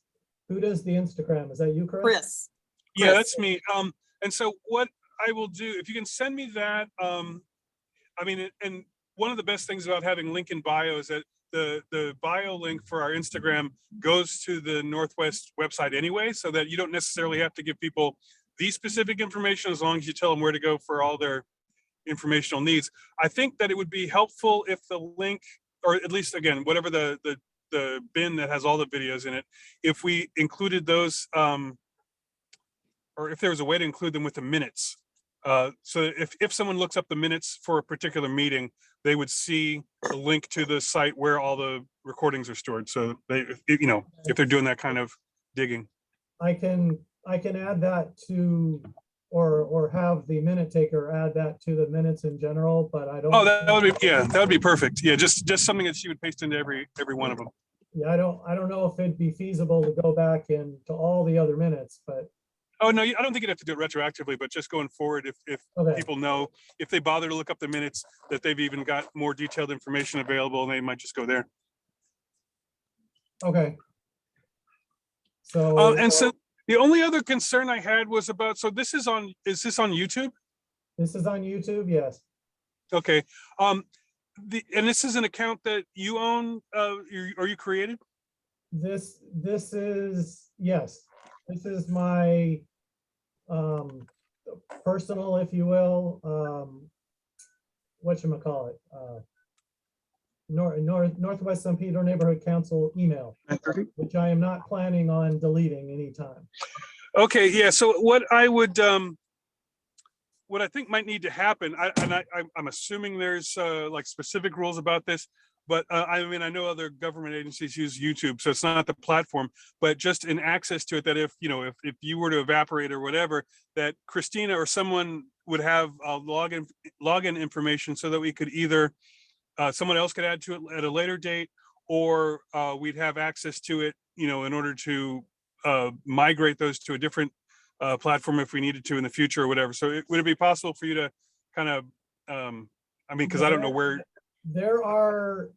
who does the Instagram? Is that you, Chris? Chris. yeah, Chris. that's me. And so what I will do, if you can send me that, I mean, and one of the best things about having link in bio is that the bio link for our Instagram goes to the Northwest website anyway, so that you don't necessarily have to give people the specific information as long as you tell them where to go for all their informational needs. I think that it would be helpful if the link, or at least, again, whatever the bin that has all the videos in it, if we included those, or if there was a way to include them with the minutes. So if someone looks up the minutes for a particular meeting, they would see a link to the site where all the recordings are stored. So they, if they're doing that kind of digging. I can add that to, or have the minute taker add that to the minutes in general, but I don't. Oh, that would be perfect. Yeah, just something that she would paste into every one of them. Yeah, I don't know if it'd be feasible to go back into all the other minutes, but Oh, no, I don't think you'd have to do it retroactively, but just going forward, if Okay, people know, if they bother to look up the minutes, that they've even got more detailed information available, and they might just go there. okay. So, And so the only other concern I had was about, so this is is this on YouTube? this is on YouTube, yes. Okay. And this is an account that you own, or you created? This is, yes, this is my personal, if you will, whatchamacallit, Northwest San Pedro Neighborhood Council email, 9:30? which I am not planning on deleting anytime. Okay, yeah, so what I would, what I think might need to happen, I'm assuming there's like specific rules about this, but I mean, I know other government agencies use YouTube, so it's not the platform, but just in access to it, that if, you know, if you were to evaporate or whatever, that Christina or someone would have login information so that we could either, someone else could add to it at a later date, or we'd have access to it, you know, in order to migrate those to a different platform if we needed to in the future or whatever. So would it be possible for you to kind of, I mean, because I don't know where. There are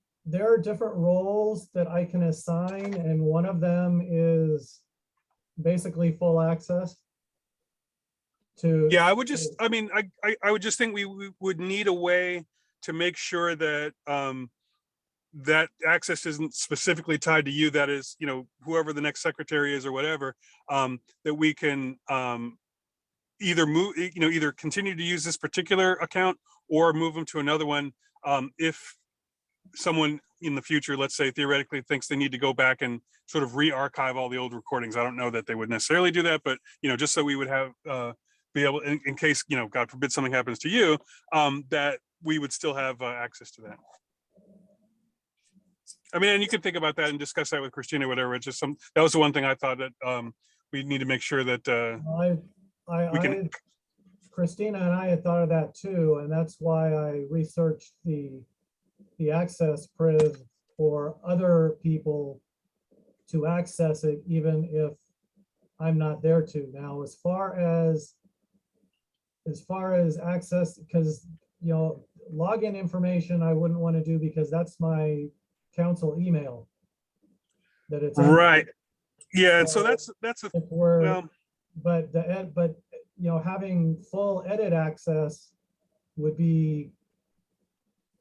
different roles that I can assign, and one of them is basically full access to. Yeah, I would just, I mean, I would just think we would need a way to make sure that that access isn't specifically tied to you. That is, you know, whoever the next secretary is or whatever, that we can either move, you know, either continue to use this particular account or move them to another one. If someone in the future, let's say theoretically, thinks they need to go back and sort of re-archive all the old recordings. I don't know that they would necessarily do that, but, you know, just so we would have, be able, in case, you know, God forbid something happens to you, that we would still have access to that. I mean, and you could think about that and discuss that with Christina, whatever. It's just that was the one thing I thought that we need to make sure that we can. Christina and I had thought of that too, and that's why I researched the access priv for other people to access it, even if I'm not there to. Now, as far as access, because, you know, login information I wouldn't want to do because that's my council email that it's under. Right. Yeah, and so that's If we're, well, but you know, having full edit access would be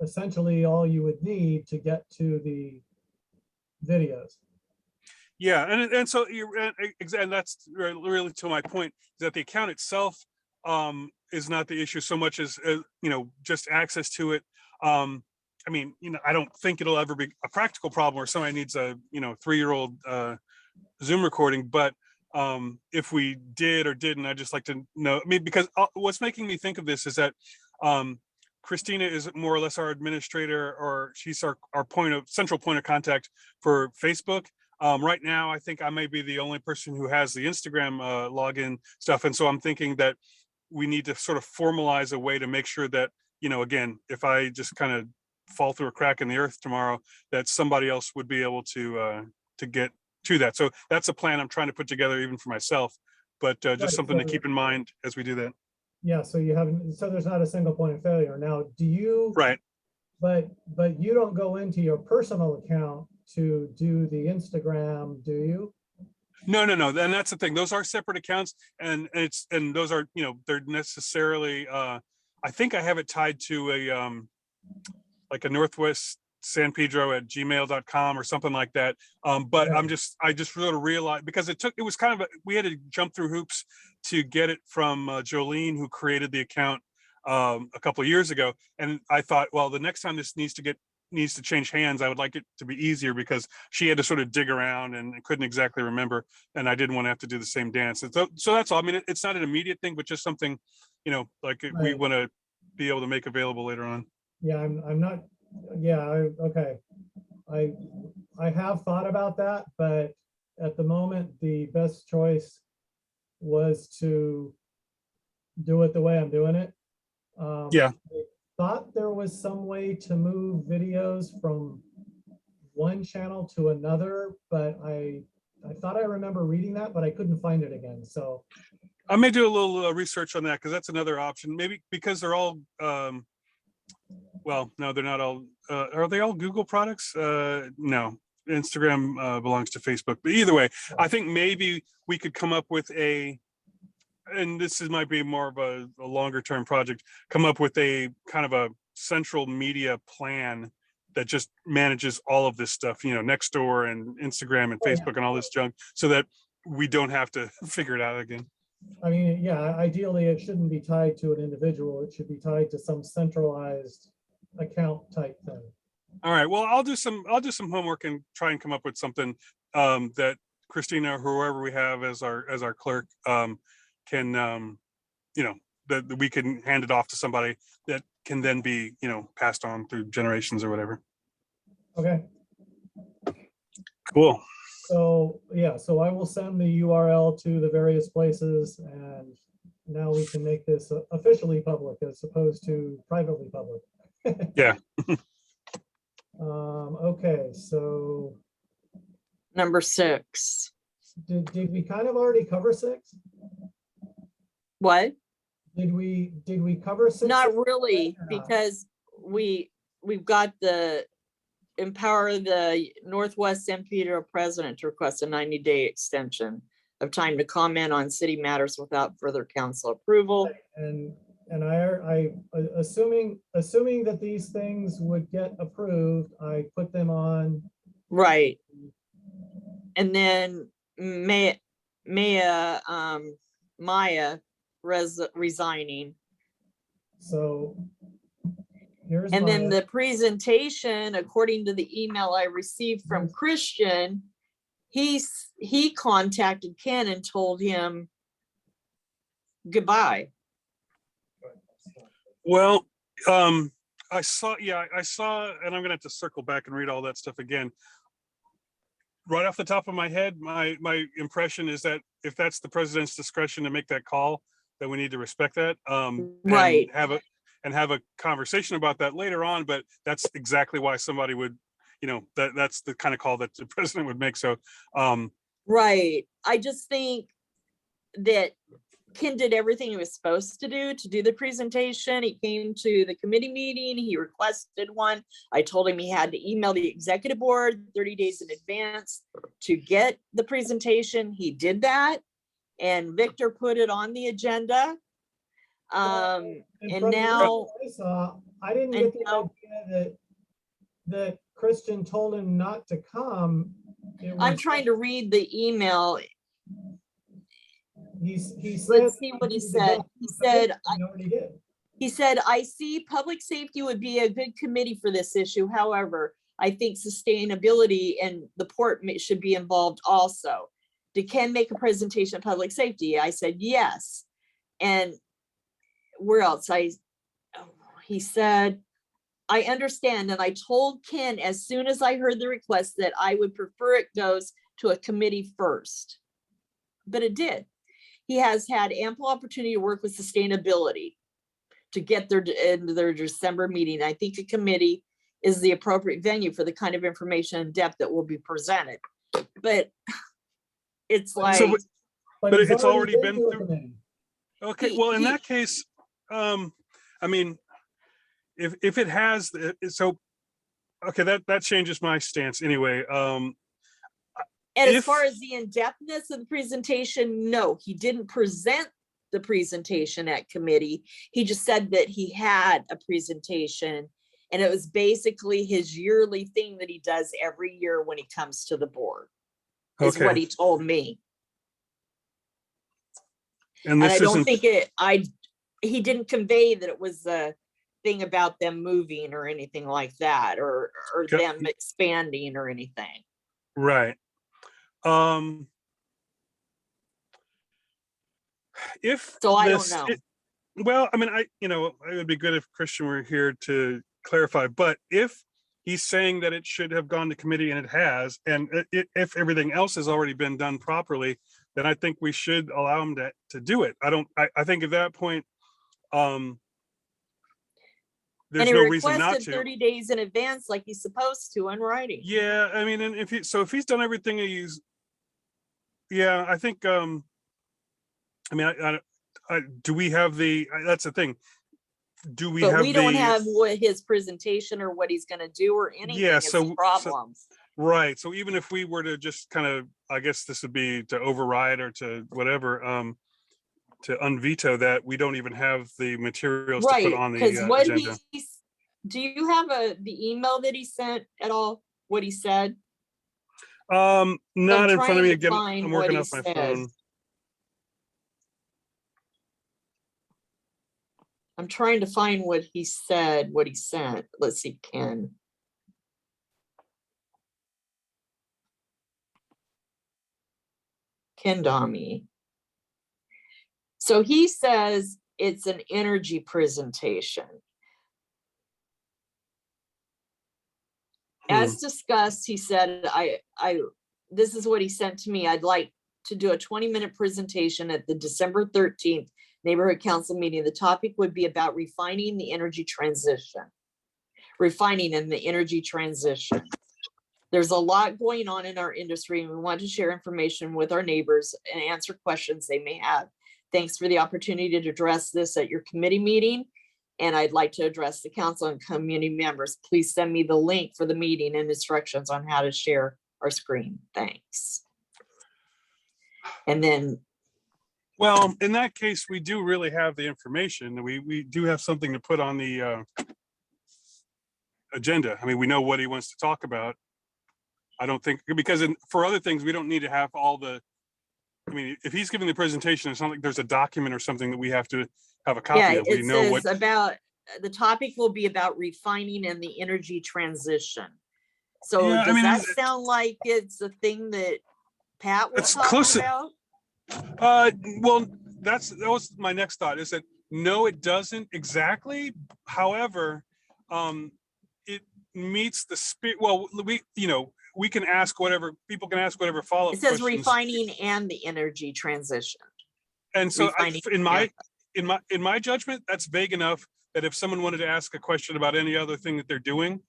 essentially all you would need to get to the videos. yeah, and so and that's really to my point, is that the account itself is not the issue so much as you know, just access to it. I mean, you know, I don't think it'll ever be a practical problem where somebody needs a, you know, 3-year-old Zoom recording, but if we did or didn't, I'd just like to know. I mean, because what's making me think of this is that Christina is more or less our administrator, or she's our central point of contact for Facebook. Right now, I think I may be the only person who has the Instagram login stuff. And so I'm thinking that we need to sort of formalize a way to make sure that, you know, again, if I just kind of fall through a crack in the earth tomorrow, that somebody else would be able to get to that. So that's a plan I'm trying to put together even for myself, but just Right, something to so- keep in mind as we do that. Yeah, so you haven't, so there's not a single point of failure. Now, do you? Right. But you don't go into your personal account to do the Instagram, do you? No. And that's the thing. Those are separate accounts, and those are, you know, they're necessarily, I think I have it tied to a, like a Northwest San Pedro at gmail.com or something like that. But Yeah. I just sort of realized, because it was kind of, we had to jump through hoops to get it from Jolene, who created the account a couple of years ago. And I thought, well, the next time this needs to change hands, I would like it to be easier, because she had to sort of dig around and couldn't exactly remember. And I didn't want to have to do the same dance. And so that's all. I mean, it's not an immediate thing, but just something, you know, like we Right. want to be able to make available later on. Yeah, I'm not, yeah, okay. I have thought about that, but at the moment, the best choice was to do it the way I'm doing it. Yeah. I thought there was some way to move videos from one channel to another, but I I thought I remember reading that, but I couldn't find it again, so. I may do a little research on that because that's another option. Maybe because they're all, well, no, they're not all. Are they all Google products? No, Instagram belongs to Facebook. But either way, I think maybe we could come up with and this might be more of a longer term project, come up with a kind of a central media plan that just manages all of this stuff, Nextdoor and Instagram and Facebook and all this junk, so that we don't have to figure it out again. I mean, yeah, ideally, it shouldn't be tied to an individual. It should be tied to some centralized account type thing. All right. Well, I'll do some homework and try and come up with something that Christina or whoever we have as our clerk can that we can hand it off to somebody that can then be passed on through generations or whatever. Okay. Cool. So yeah, so I will send the URL to the various places, and now we can make this officially public as opposed to privately public. Yeah. Okay, so Number 6. did we kind of already cover 6? What? Did we cover 6? Not really, or not? because we've got the empower the Northwest San Pedro president to request a 90-day extension of time to comment on city matters without further council approval. And I assuming that these things would get approved, I put them on. Right. And then Maya resigning. So here's And then Maya. the presentation, according to the email I received from Christian, he contacted Ken and told him goodbye. Well, I saw, and I'm gonna have to circle back and read all that stuff again. Right off the top of my head, my impression is that if that's the president's discretion to make that call, that we need to respect that. Right. And have a conversation about that later on. But that's exactly why somebody would, that's the kind of call that the president would make. So, Right. I just think that Ken did everything he was supposed to do the presentation. He came to the committee meeting. He requested one. I told him he had to email the executive board 30 days in advance to get the presentation. He did that. And Victor put it on the agenda. And from the now I saw, I didn't get the idea that Christian told him not to come. I'm trying to read the email. He said. Let's see what he said. He said, I see public safety would be a good committee for this issue. However, I think sustainability and the port should be involved also. Did Ken make a presentation of public safety? I said, yes. And where else? He said, I understand. And I told Ken as soon as I heard the request that I would prefer it goes to a committee first. But it did. He has had ample opportunity to work with sustainability to get into their December meeting. I think a committee is the appropriate venue for the kind of information and depth that will be presented. But it's like, so, but it's already been to a through. committee. Okay, well, in that case, I mean, if it has, so, okay, that changes my stance anyway. and as far as the in-depthness of the presentation, no, he didn't present the presentation at committee. He just said that he had a presentation, and it was basically his yearly thing that he does every year when he comes to the board, is what he told me. And I don't think he didn't convey that it was a thing about them moving or anything like that, or them expanding or anything. Right. If so I don't know. Well, I mean, it would be good if Christian were here to clarify, but if he's saying that it should have gone to committee and it has, and if everything else has already been done properly, then I think we should allow him to do it. I think at that point, there's no reason not to. 30 days in advance like he's supposed to in writing. Yeah, I mean, and if he's done everything yeah, I think, I mean, do we have that's the thing. Do we But have we don't have what his presentation or what he's gonna do or anything Yeah, is the problems. right. So even if we were to just kind of, I guess this would be to override or to whatever, to unveto that, we don't even have the materials to put Right, on because the what agenda. do you have the email that he sent at all? What he said? Not in front of trying me to again. find I'm what working he off my said. phone. I'm trying to find what he said, what he sent. Let's see, Ken. Ken Dami. So he says it's an energy presentation. As discussed, he said, this is what he sent to me. I'd like to do a 20-minute presentation at the December 13th Neighborhood Council meeting. The topic would be about refining the energy transition. Refining in the energy transition. There's a lot going on in our industry, and we want to share information with our neighbors and answer questions they may have. Thanks for the opportunity to address this at your committee meeting. And I'd like to address the council and community members. Please send me the link for the meeting and instructions on how to share our screen. Thanks. And then, Well, in that case, we do really have the information. We do have something to put on the agenda. I mean, we know what he wants to talk about. I don't think, because for other things, we don't need to have all the, I mean, if he's giving the presentation, it's not like there's a document or something that we have to have a copy yeah, of. We it know says what. about, the topic will be about refining and the energy transition. So Yeah, I does mean, that sound like it's a thing that Pat was It's talking close to- about? Well, that was my next thought, is that no, it doesn't exactly. However, it meets the spirit. Well, we can ask whatever, people can ask whatever follow-up It says questions. refining and the energy transition. And so refining, in my judgment, that's vague enough that if someone wanted to ask a question about any other thing that they're doing,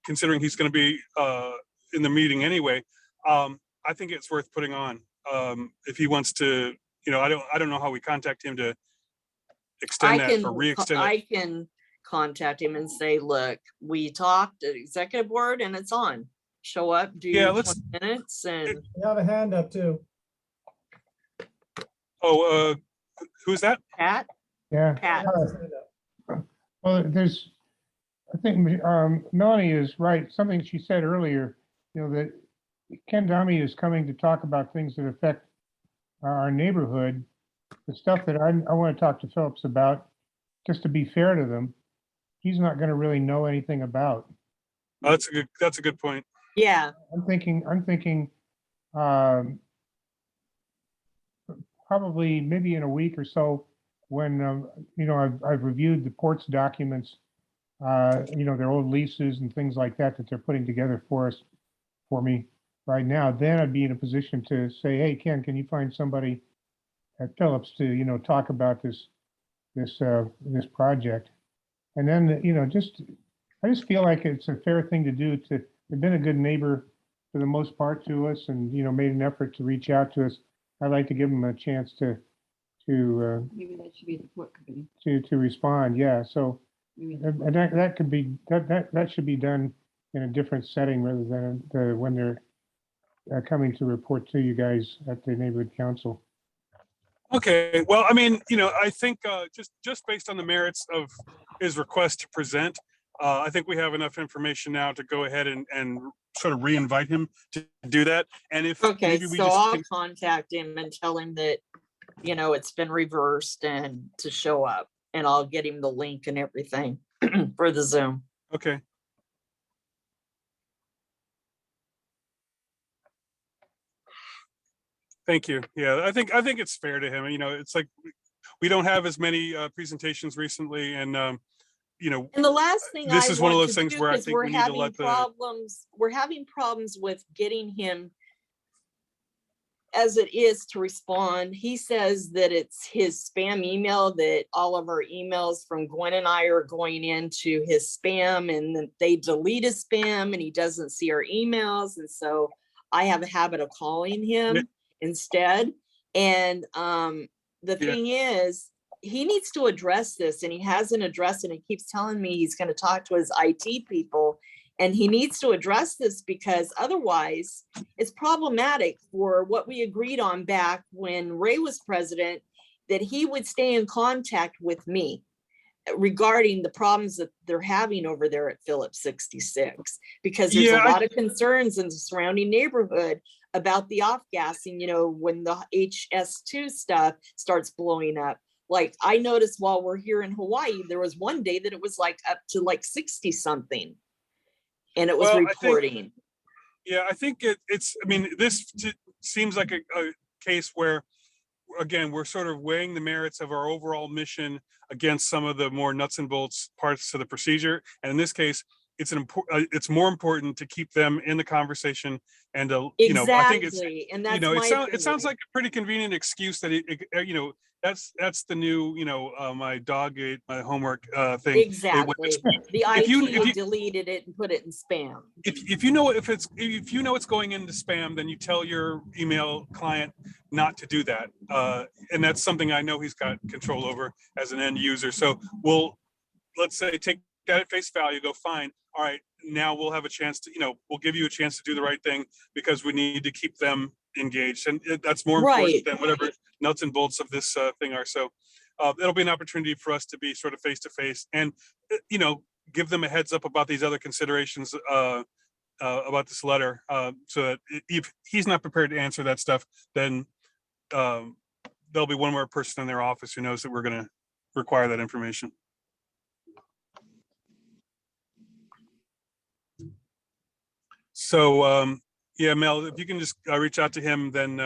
considering he's going to be in the meeting anyway, I think it's worth putting on. If he wants to, I don't know how we contact him to extend that or re-extend it. I can contact him and say, look, we talked at executive board and it's on. Show up, do 20 minutes and. You have a hand up too. Oh, who's that? Pat? Yeah. Pat. Well, I think Melanie is right. Something she said earlier, that Ken Dami is coming to talk about things that affect our neighborhood. The stuff that I want to talk to Phillips about, just to be fair to them, he's not going to really know anything about. Oh, that's a good point. Yeah. I'm thinking probably maybe in a week or so, when I've reviewed the port's documents, their old leases and things like that they're putting together for me right now. Then I'd be in a position to say, hey, Ken, can you find somebody at Phillips to talk about this project? And then I just feel like it's a fair thing to do. They've been a good neighbor for the most part to us, and made an effort to reach out to us. I'd like to give them a chance to Maybe that should be the port committee. to respond. Yeah. So Maybe and that could be that should be done in a different setting rather than when they're coming to report to you guys at the neighborhood council. Okay. Well, I mean, I think just based on the merits of his request to present, I think we have enough information now to go ahead and sort of re-invite him to do that. And if Okay, maybe we so just I'll can, contact him and tell him that, it's been reversed and to show up, and I'll get him the link and everything for the Zoom. okay. Thank you. Yeah, I think it's fair to him. It's like we don't have as many presentations recently, and And the last thing this is one of want those to things do, where I 'cause think we're we need to having let the problems. We're having problems with getting him as it is to respond. He says that it's his spam email, that all of our emails from Gwen and I are going into his spam, and that they delete his spam and he doesn't see our emails. And so I have a habit of calling him instead. And the Yeah. thing is, he needs to address this, and he hasn't addressed it. And he keeps telling me he's going to talk to his IT people, and he needs to address this, because otherwise it's problematic for what we agreed on back when Ray was president, that he would stay in contact with me regarding the problems that they're having over there at Phillips 66, because there's Yeah, a lot of concerns in the surrounding neighborhood about the off-gassing, when the HS2 stuff starts blowing up. Like, I noticed while we're here in Hawaii, there was one day that it was like up to like 60 something. And it was Well, I think- reporting. Yeah, I think it's, I mean, seems like a case where, again, we're sort of weighing the merits of our overall mission against some of the more nuts and bolts parts of the procedure. And in this case, it's more important to keep them in the conversation and to, I think it's, Exactly. And that's it sounds like a pretty convenient excuse that that's the new, my dog ate my homework thing. exactly. The if you- IT deleted it and put it in spam. If you know it's going into spam, then you tell your email client not to do that. And that's something I know he's got control over as an end user. So let's say take that at face value, go fine. All right, now we'll have a chance to, we'll give you a chance to do the right thing, because we need to keep them engaged. And that's more important Right. than whatever nuts and bolts of this thing are. So it'll be an opportunity for us to be sort of face to face and, give them a heads up about these other considerations about this letter, so that if he's not prepared to answer that stuff, then there'll be one more person in their office who knows that we're going to require that information. So yeah, Mel, if you can just reach out to him, then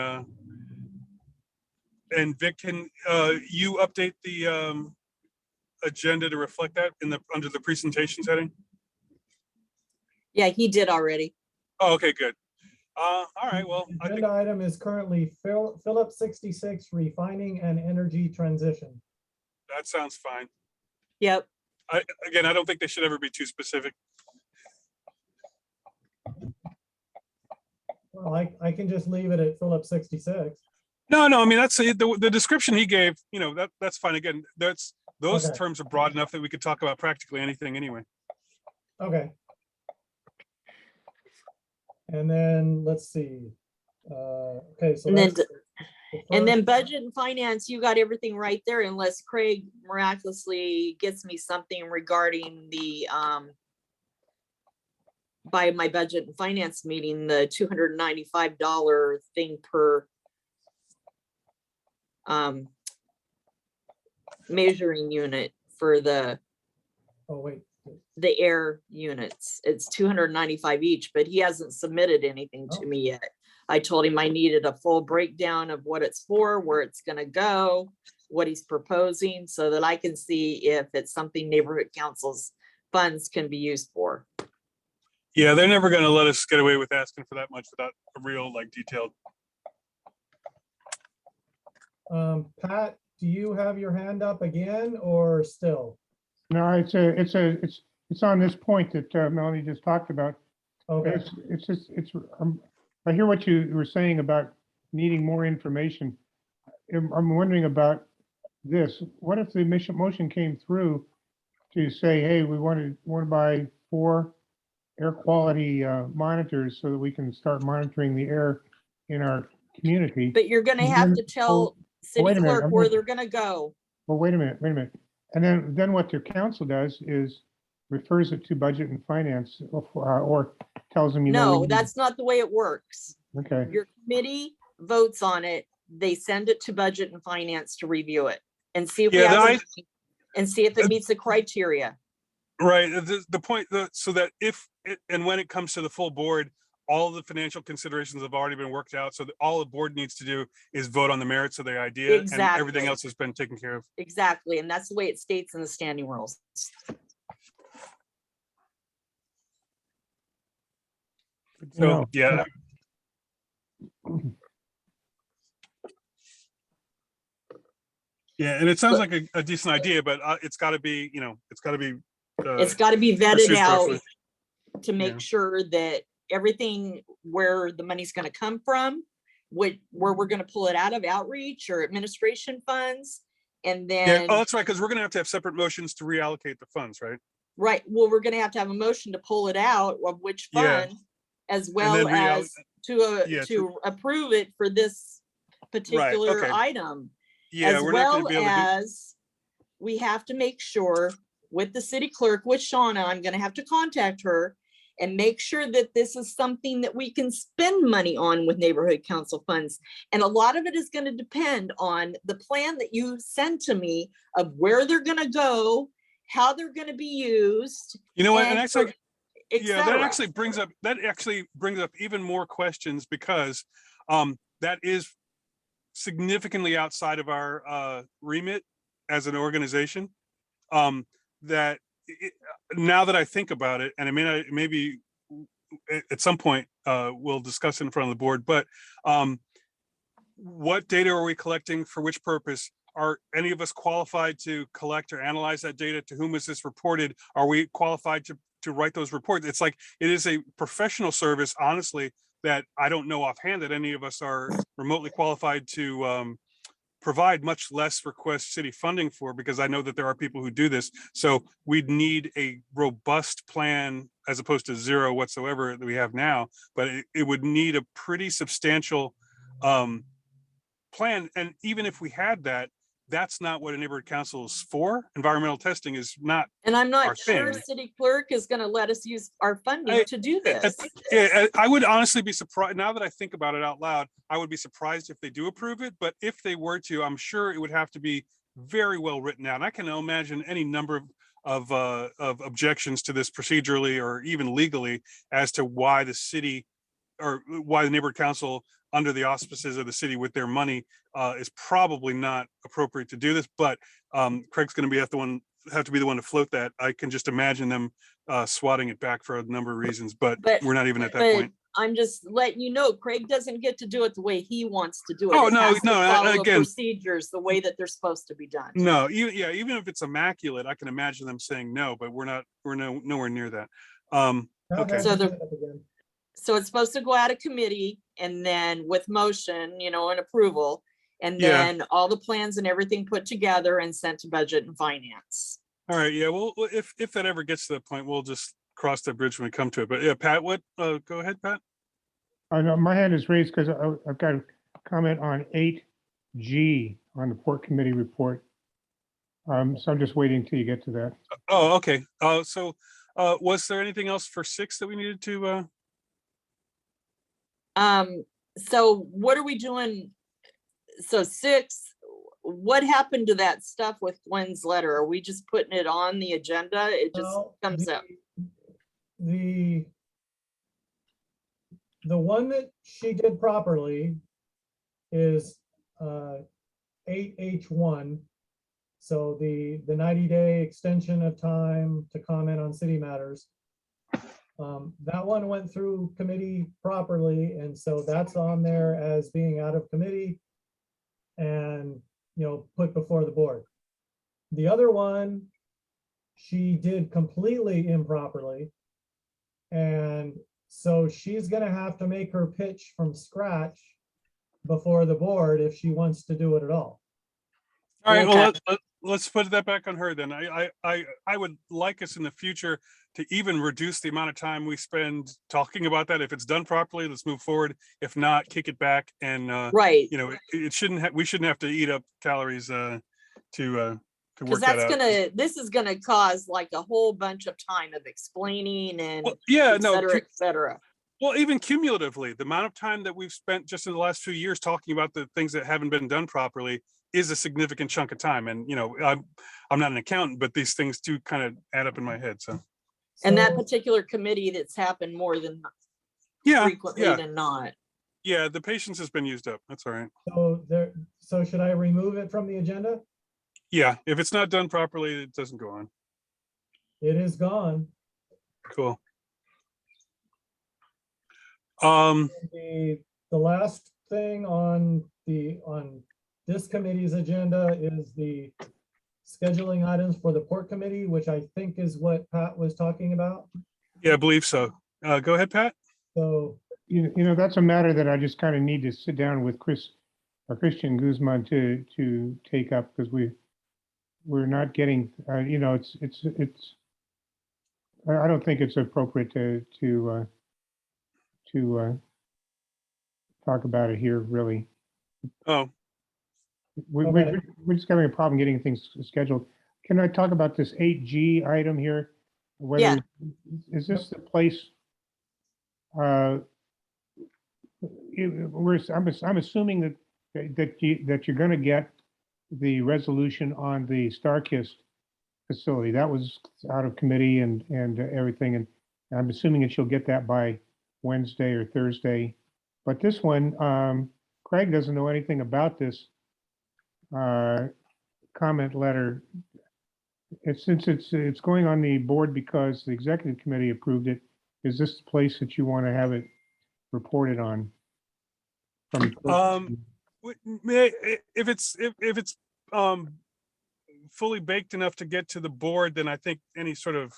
and Vic, can you update the agenda to reflect that under the presentations heading? Yeah, he did already. Oh, okay, good. All right, well, I think, Agenda item is currently Phillips 66 refining and energy transition. that sounds fine. Yep. Again, I don't think they should ever be too specific. Well, I can just leave it at Phillips 66. No, I mean, that's the description he gave, that's fine. Again, those Okay. terms are broad enough that we could talk about practically anything anyway. Okay. And then let's see. Okay, so And then that's And then budget and finance, you got everything right there, unless Craig miraculously gets me something regarding the, by my budget and finance meeting, the $295 thing per measuring unit for the oh wait. air units. It's 295 each, but he hasn't submitted anything to me yet. I told him I needed a full breakdown of what it's for, where it's gonna go, what he's proposing, so that I can see if it's something neighborhood council's funds can be used for. Yeah, they're never gonna let us get away with asking for that much without a real detailed. Pat, do you have your hand up again or still? No, it's on this point that Melanie just talked about. Okay, I hear what you were saying about needing more information. I'm wondering about this. What if the motion came through to say, hey, we want to buy 4 air quality monitors so that we can start monitoring the air in our community? But you're gonna have to tell city wait a minute, clerk where they're gonna go. Well, wait a minute. And then what the council does is refers it to budget and finance or tells them, No, that's not the way it works. okay. Your committee votes on it, they send it to budget and finance to review it and see if we Yeah, have and see if it meets the criteria. Right. The point so that if it and when it comes to the full board, all of the financial considerations have already been worked out. So that all the board needs to do is vote on the merits of the idea, and everything Exactly. else has been taken care of. Exactly, and that's the way it states in the standing rules. So yeah. Yeah, and it sounds like a decent idea, but it's got to be, it's got to be. It's got to be vetted pursued out properly. to make Yeah. sure that everything where the money's gonna come from where we're gonna pull it out of outreach or administration funds. And Yeah, then, oh, that's right, because we're gonna have to have separate motions to reallocate the funds, right? right, well, we're gonna have to have a motion to pull it out of which Yeah. fund, as then well as yeah, to approve it for this particular okay. item. Yeah, As we're not gonna well be able to do, as we have to make sure with the city clerk, with Shauna, I'm gonna have to contact her and make sure that this is something that we can spend money on with neighborhood council funds. And a lot of it is gonna depend on the plan that you send to me of where they're gonna go, how they're gonna be used. you know what, and and actually, et yeah, cetera. that actually brings up even more questions, because that is significantly outside of our remit as an organization. That now that I think about it, and I mean, maybe at some point we'll discuss it in front of the board, but what data are we collecting for which purpose? Are any of us qualified to collect or analyze that data? To whom is this reported? Are we qualified to write those reports? It's like, it is a professional service, honestly, that I don't know offhand that any of us are remotely qualified to provide, much less request city funding for, because I know that there are people who do this. So we'd need a robust plan as opposed to zero whatsoever that we have now, but it would need a pretty substantial plan. And even if we had that, that's not what a neighborhood council is for. Environmental testing is not. And I'm our not sure thing. city clerk is gonna let us use our funding to do this. I would honestly be surprised, now that I think about it out loud, I would be surprised if they do approve it, but if they were to, I'm sure it would have to be very well written out. And I can imagine any number of objections to this procedurally or even legally as to why the city, or why the neighborhood council, under the auspices of the city with their money, is probably not appropriate to do this. But Craig's going to have to be the one to float that. I can just imagine them swatting it back for a number of reasons, but we're not even at that point. I'm just letting you know, Craig doesn't get to do it the way he wants to do it. Oh, It no, has to no, follow the again- procedures the way that they're supposed to be done. No, even if it's immaculate, I can imagine them saying no, but we're nowhere near that. Okay. So So it's supposed to go out of committee and then with motion, and approval. And Yeah. then all the plans and everything put together and sent to budget and finance. All right, yeah, well, if that ever gets to that point, we'll just cross that bridge when we come to it. But yeah, Pat, go ahead, Pat. I know my hand is raised because I've got a comment on 8G on the Port Committee report. So I'm just waiting till you get to that. Oh, okay. So was there anything else for 6 that we needed to? So what are we doing? So 6, what happened to that stuff with Gwen's letter? Are we just putting it on the agenda? It just comes up. The one that she did properly is 8H1. So the 90-day extension of time to comment on city matters. That one went through committee properly, and so that's on there as being out of committee and put before the board. The other one she did completely improperly, and so she's gonna have to make her pitch from scratch before the board if she wants to do it at all. All right, well, let's put that back on her then. I would like us in the future to even reduce the amount of time we spend talking about that. If it's done properly, let's move forward. If not, kick it back. And Right. it shouldn't. We shouldn't have to eat up calories to work Because that out. this is gonna cause like a whole bunch of time of explaining and Well, yeah, et cetera, et cetera. Well, even cumulatively, the amount of time that we've spent just in the last few years talking about the things that haven't been done properly is a significant chunk of time. And I'm not an accountant, but these things do kind of add up in my head. So. And that particular committee, that's happened more than frequently than not. Yeah, the patience has been used up. That's all right. So should I remove it from the agenda? Yeah, if it's not done properly, it doesn't go on. It is gone. Cool. The last thing on this committee's agenda is the scheduling items for the Port Committee, which I think is what Pat was talking about. Yeah, I believe so. Go ahead, Pat. So you know, that's a matter that I just kind of need to sit down with Christian Guzman to take up, because we're not getting, you know, I don't think it's appropriate to talk about it here, really. Oh, Okay. We're just having a problem getting things scheduled. Can I talk about this 8G item here? Yeah. Is this the place? I'm assuming that you're going to get the resolution on the StarKist facility. That was out of committee and everything, and I'm assuming that you'll get that by Wednesday or Thursday. But this one, Craig doesn't know anything about this comment letter. Since it's going on the board because the executive committee approved it, is this the place that you want to have it reported on? if it's fully baked enough to get to the board, then I think any sort of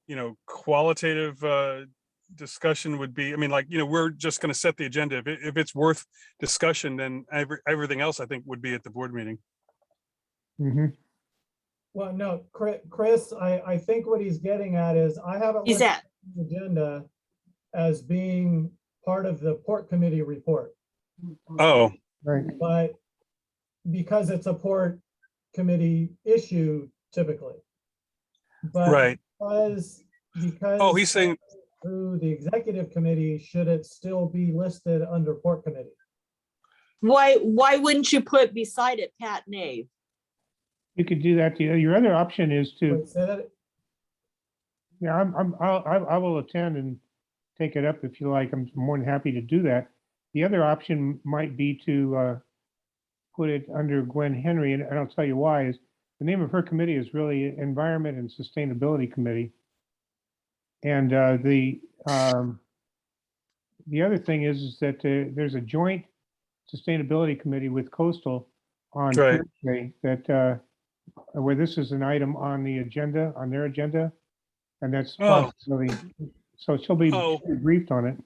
you know, qualitative discussion would be, I mean, like, you know, we're just going to set the agenda. If it's worth discussion, then everything else I think would be at the board meeting. Mhm. Well, no, Chris, I think what he's getting at is I haven't He's looked at, at the agenda as being part of the port committee report, Oh, Right. but because it's a port committee issue typically. But right. because Oh, he's saying, through the executive committee, should it still be listed under port committee? why wouldn't you put beside it Pat Nave? You could do that. Your other option is to, Wait, say that, yeah, I will attend and take it up if you like. I'm more than happy to do that. The other option might be to put it under Gwen Henry, and I'll tell you why. Is the name of her committee is really Environment and Sustainability Committee. And the other thing is that there's a joint sustainability committee with Coastal on Right. Thursday that where this is an item on the agenda, on their agenda, and that's Oh. possibly, so she'll be Oh. briefed on it.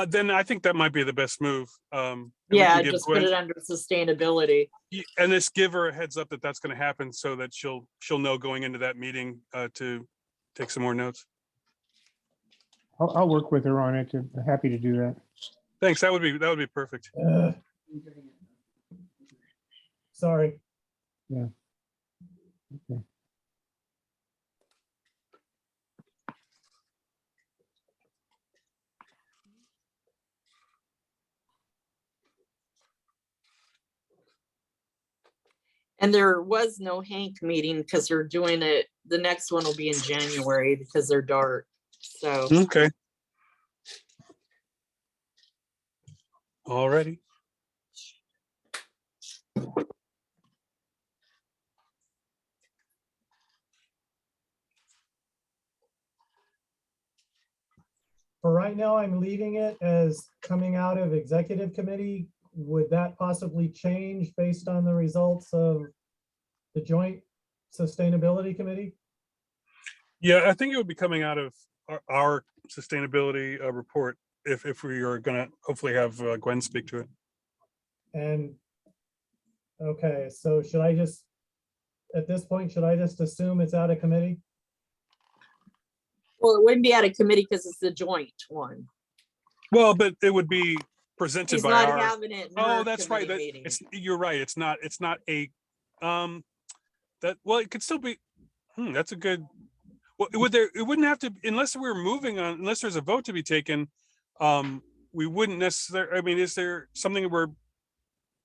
then I think that might be the best move. And we Yeah, can give just put Gwen- it under sustainability. and just give her a heads up that that's going to happen so that she'll know going into that meeting to take some more notes. I'll work with her on it. I'm happy to do that. Thanks. That would be perfect. sorry. Yeah. Okay. And there was no Hank meeting because they're doing it, the next one will be in January because they're dark. So, Okay. Alrighty. For right now, I'm leaving it as coming out of executive committee. Would that possibly change based on the results of the joint sustainability committee? Yeah, I think it would be coming out of our sustainability report if we are going to hopefully have Gwen speak to it. And, okay, so should I just, at this point, should I just assume it's out of committee? well, it wouldn't be out of committee because it's the joint one. Well, but it would be presented She's by not our. having it. in Oh, her that's right. committee meeting. You're right. It's not a that, well, it could still be, that's a good, well, it wouldn't have to, unless we're moving on, unless there's a vote to be taken, we wouldn't necessarily, I mean, is there something where,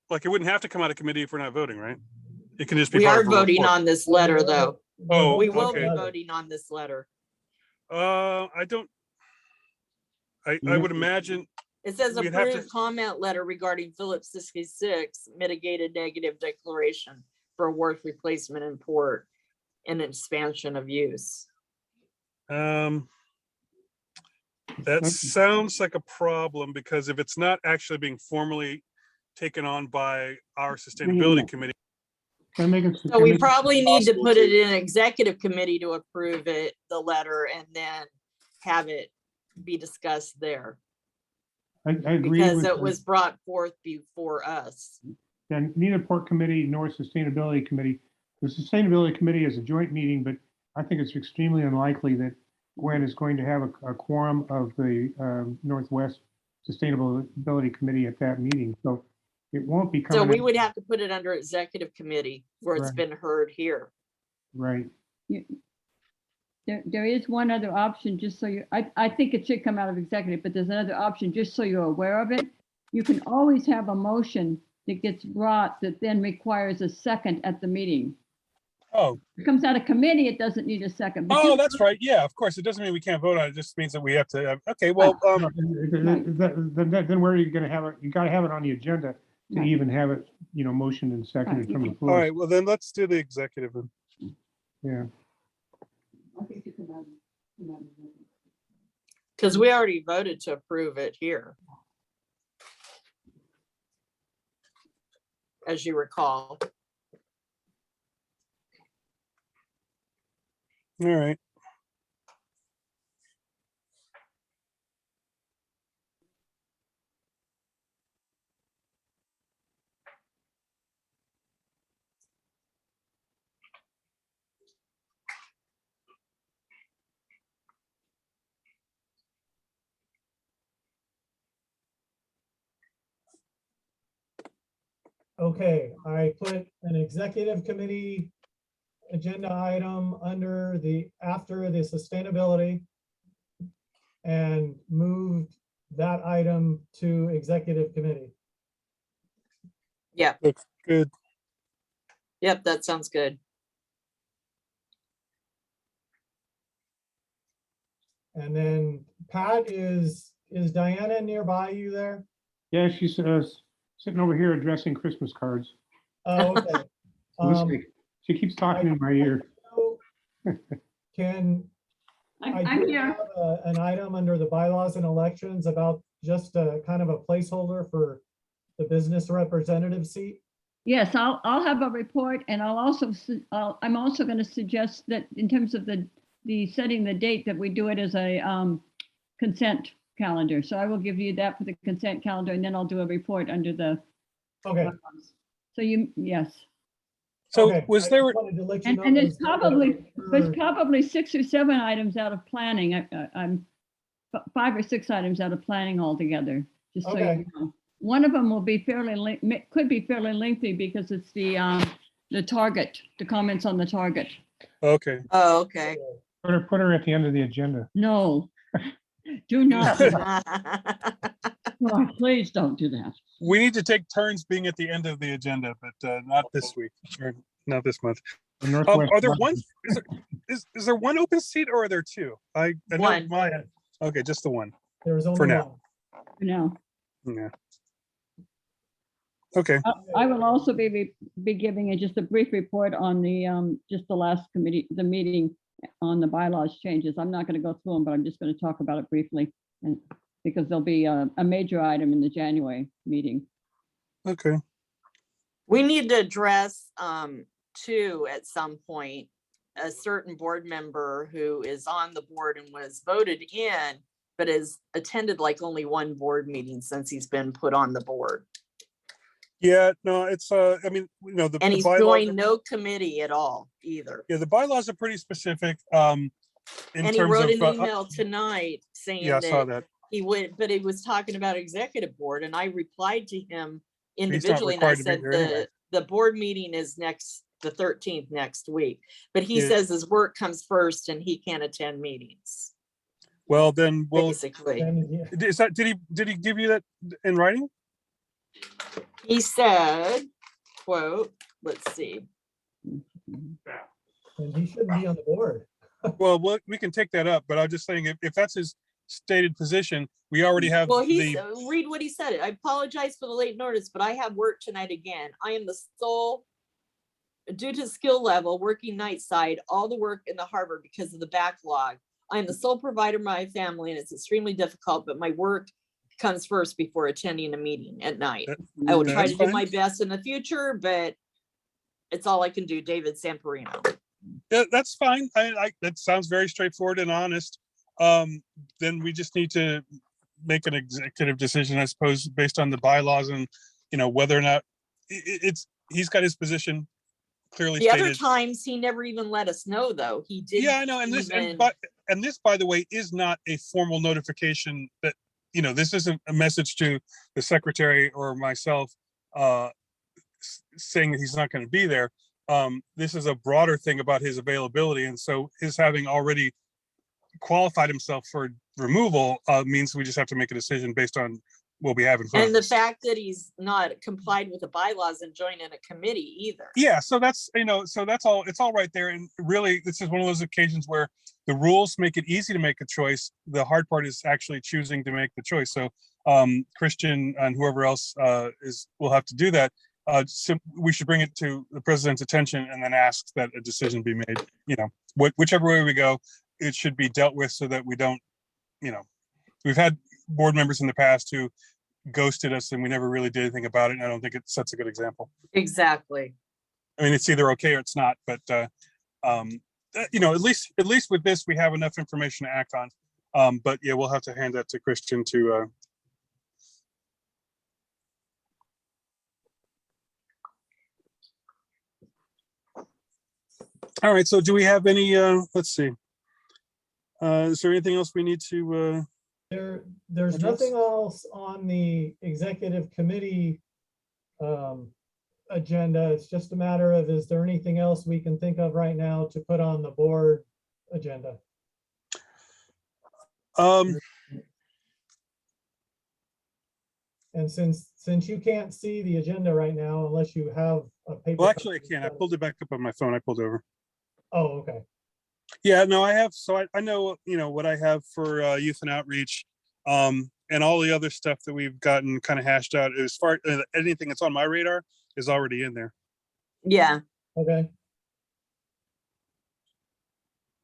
like, it wouldn't have to come out of committee if we're not voting, right? It can just be We part are of a voting report. on this letter, though. Oh, We will be okay. voting on this letter. I don't, I would imagine, It says We'd have to- approved comment letter regarding Phillips 66 mitigated negative declaration for worth replacement in port and expansion of use. that sounds like a problem, because if it's not actually being formally taken on by our sustainability committee, Can I make it? So we probably need to possible put to- it in executive committee to approve it, the letter, and then have it be discussed there I agree because with, it was brought forth before us. and neither Port Committee nor Sustainability Committee. The Sustainability Committee is a joint meeting, but I think it's extremely unlikely that Gwen is going to have a quorum of the Northwest Sustainability Committee at that meeting. So it won't be So coming. we would have to put it under executive committee where it's Right. been heard here. Right. There is one other option, just so you, I think it should come out of executive, but there's another option, just so you're aware of it. You can always have a motion that gets brought that then requires a second at the meeting. Oh, If it comes out of committee, it doesn't need a second. but oh, you- that's right. Yeah, of course. It doesn't mean we can't vote on it. It just means that we have to, okay, well, Then where are you going to have it? You got to have it on the agenda to Right. even have it, motioned and seconded Right. from the all floor. right, well, then let's do the executive. Then. Yeah. Because we already voted to approve it here. As you recall. All right. Okay, I put an executive committee agenda item under after the sustainability and moved that item to executive committee. Yep, Looks good. yep, that sounds good. And then Pat, is Diana nearby you there? Yeah, she's sitting over here addressing Christmas cards. Oh, okay. Listening. She keeps talking in my ear. So, Can I I'm do here. have an item under the bylaws and elections about just a kind of a placeholder for the business representative seat? Yes, I'll have a report, and I'm also going to suggest that in terms of the setting the date, that we do it as a consent calendar. So I will give you that for the consent calendar, and then I'll do a report under the. Okay. So yes. So okay, was I there, just wanted to let you And know and those- there's probably 6 or 7 items out of planning. I'm 5 or 6 items out of planning altogether, just so Okay. you know. One of them will be could be fairly lengthy because it's the target, the comments on the target. okay. Oh, okay. Put her at the end of the agenda. No, do not. Oh, please don't do that. We need to take turns being at the end of the agenda, but not this week or not this month. The Northwest Are there one, is there one open seat or are there 2? I know One. mine. Okay, just the one. There was only For now. one. No. Yeah. Okay, I will also be giving just a brief report on the just the last the meeting on the bylaws changes. I'm not going to go through them, but I'm just going to talk about it briefly, and because there'll be a major item in the January meeting. okay. We need to address too, at some point, a certain board member who is on the board and was voted in, but has attended like only one board meeting since he's been put on the board. Yeah, no, it's, I mean, the And he's bylaws joined are- no committee at all either. Yeah, the bylaws are pretty specific, in And he terms wrote of, an email tonight saying yeah, I saw that that. he would, but he was talking about executive board, and I replied to him not individually, and I required to be said, here anyway. the board meeting is the 13th next week. But he Yeah. says his work comes first and he can't attend meetings, Well, then, basically. And, yeah, is that, did he give you that in writing? He said, quote, let's see. and he shouldn't be on the board. Well, we can take that up, but I'm just saying, if that's his stated position, we already have Well, he's, the, read what he said. I apologize for the late notice, but I have work tonight again. I am the sole, due to skill level, working night side, all the work in the harbor because of the backlog. I am the sole provider of my family and it's extremely difficult, but my work comes first before attending a meeting at night. I will try That's to do fine. my best in the future, but it's all I can do. David Samperino. that's fine. That sounds very straightforward and honest. then we just need to make an executive decision, I suppose, based on the bylaws and, whether or not he's got his position clearly The other stated. times he never even let us know, though. He didn't. Yeah, I know. And this, by the way, is not a formal notification that, this isn't a message to the secretary or myself saying that he's not going to be there. This is a broader thing about his availability. And so his having already qualified himself for removal means we just have to make a decision based on what we have in front And of the us. fact that he's not complied with the bylaws and joining a committee either. Yeah, so that's, so that's all, it's all right there. And really, this is one of those occasions where the rules make it easy to make a choice. The hard part is actually choosing to make the choice. So Christian and whoever else will have to do that. We should bring it to the president's attention and then ask that a decision be made. Whichever way we go, it should be dealt with so that we don't, we've had board members in the past who ghosted us and we never really did anything about it. And I don't think it sets a good example. Exactly. I mean, it's either okay or it's not, but at least with this, we have enough information to act on. But yeah, we'll have to hand that to Christian to all right, so do we have any, let's see. Is there anything else we need to? There's nothing else on the executive committee agenda. It's just a matter of, is there anything else we can think of right now to put on the board agenda? And since you can't see the agenda right now, unless you have a paper. Well, actually, I can't. I pulled it back up on my phone. I pulled over. Oh, okay. Yeah, no, I have. So I know, what I have for youth and outreach, and all the other stuff that we've gotten kind of hashed out. As far as anything that's on my radar is already in there. Yeah. Okay.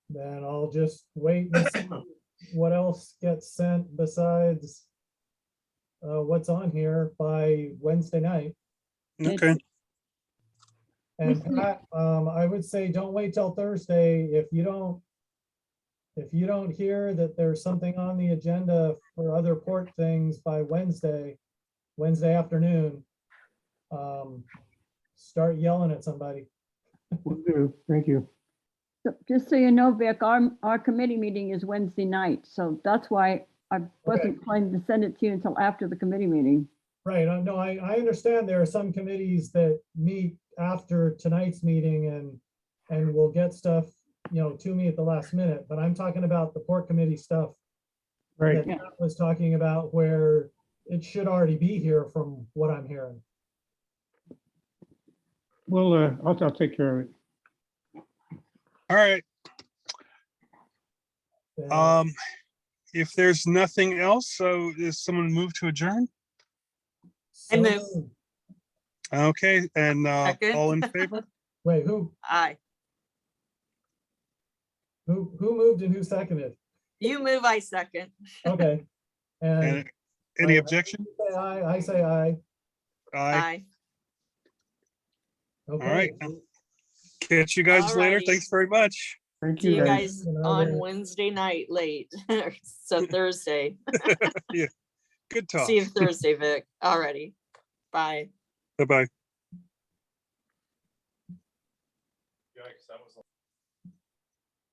Then I'll just wait and see what else gets sent besides what's on here by Wednesday night. Okay. And Pat, I would say don't wait till Thursday. If you don't hear that there's something on the agenda for other port things by Wednesday afternoon, start yelling at somebody. Will do. Thank you. So just so you know, Vic, our committee meeting is Wednesday night, so that's why I wasn't planning to send it to you until after the committee meeting. Right. No, I understand there are some committees that meet after tonight's meeting and will get stuff, to me at the last minute, but I'm talking about the port committee stuff. Right. That Pat was talking about, where it should already be here from what I'm hearing. Well, I'll take care of it. All right. Yeah. If there's nothing else, so is someone move to adjourn? I move. So- Okay, and Second. all in favor? Wait, who Aye. moved and who seconded? You move, I second. Okay. And And any objection? say aye, I say aye. Aye. Aye. All Okay. right. Catch you guys later. Alrighty. Thanks very much. Thank See you, you guys. guys on Wednesday night late. So Thursday. Good talk. See you Thursday, Vic. Alrighty. Bye. Bye-bye.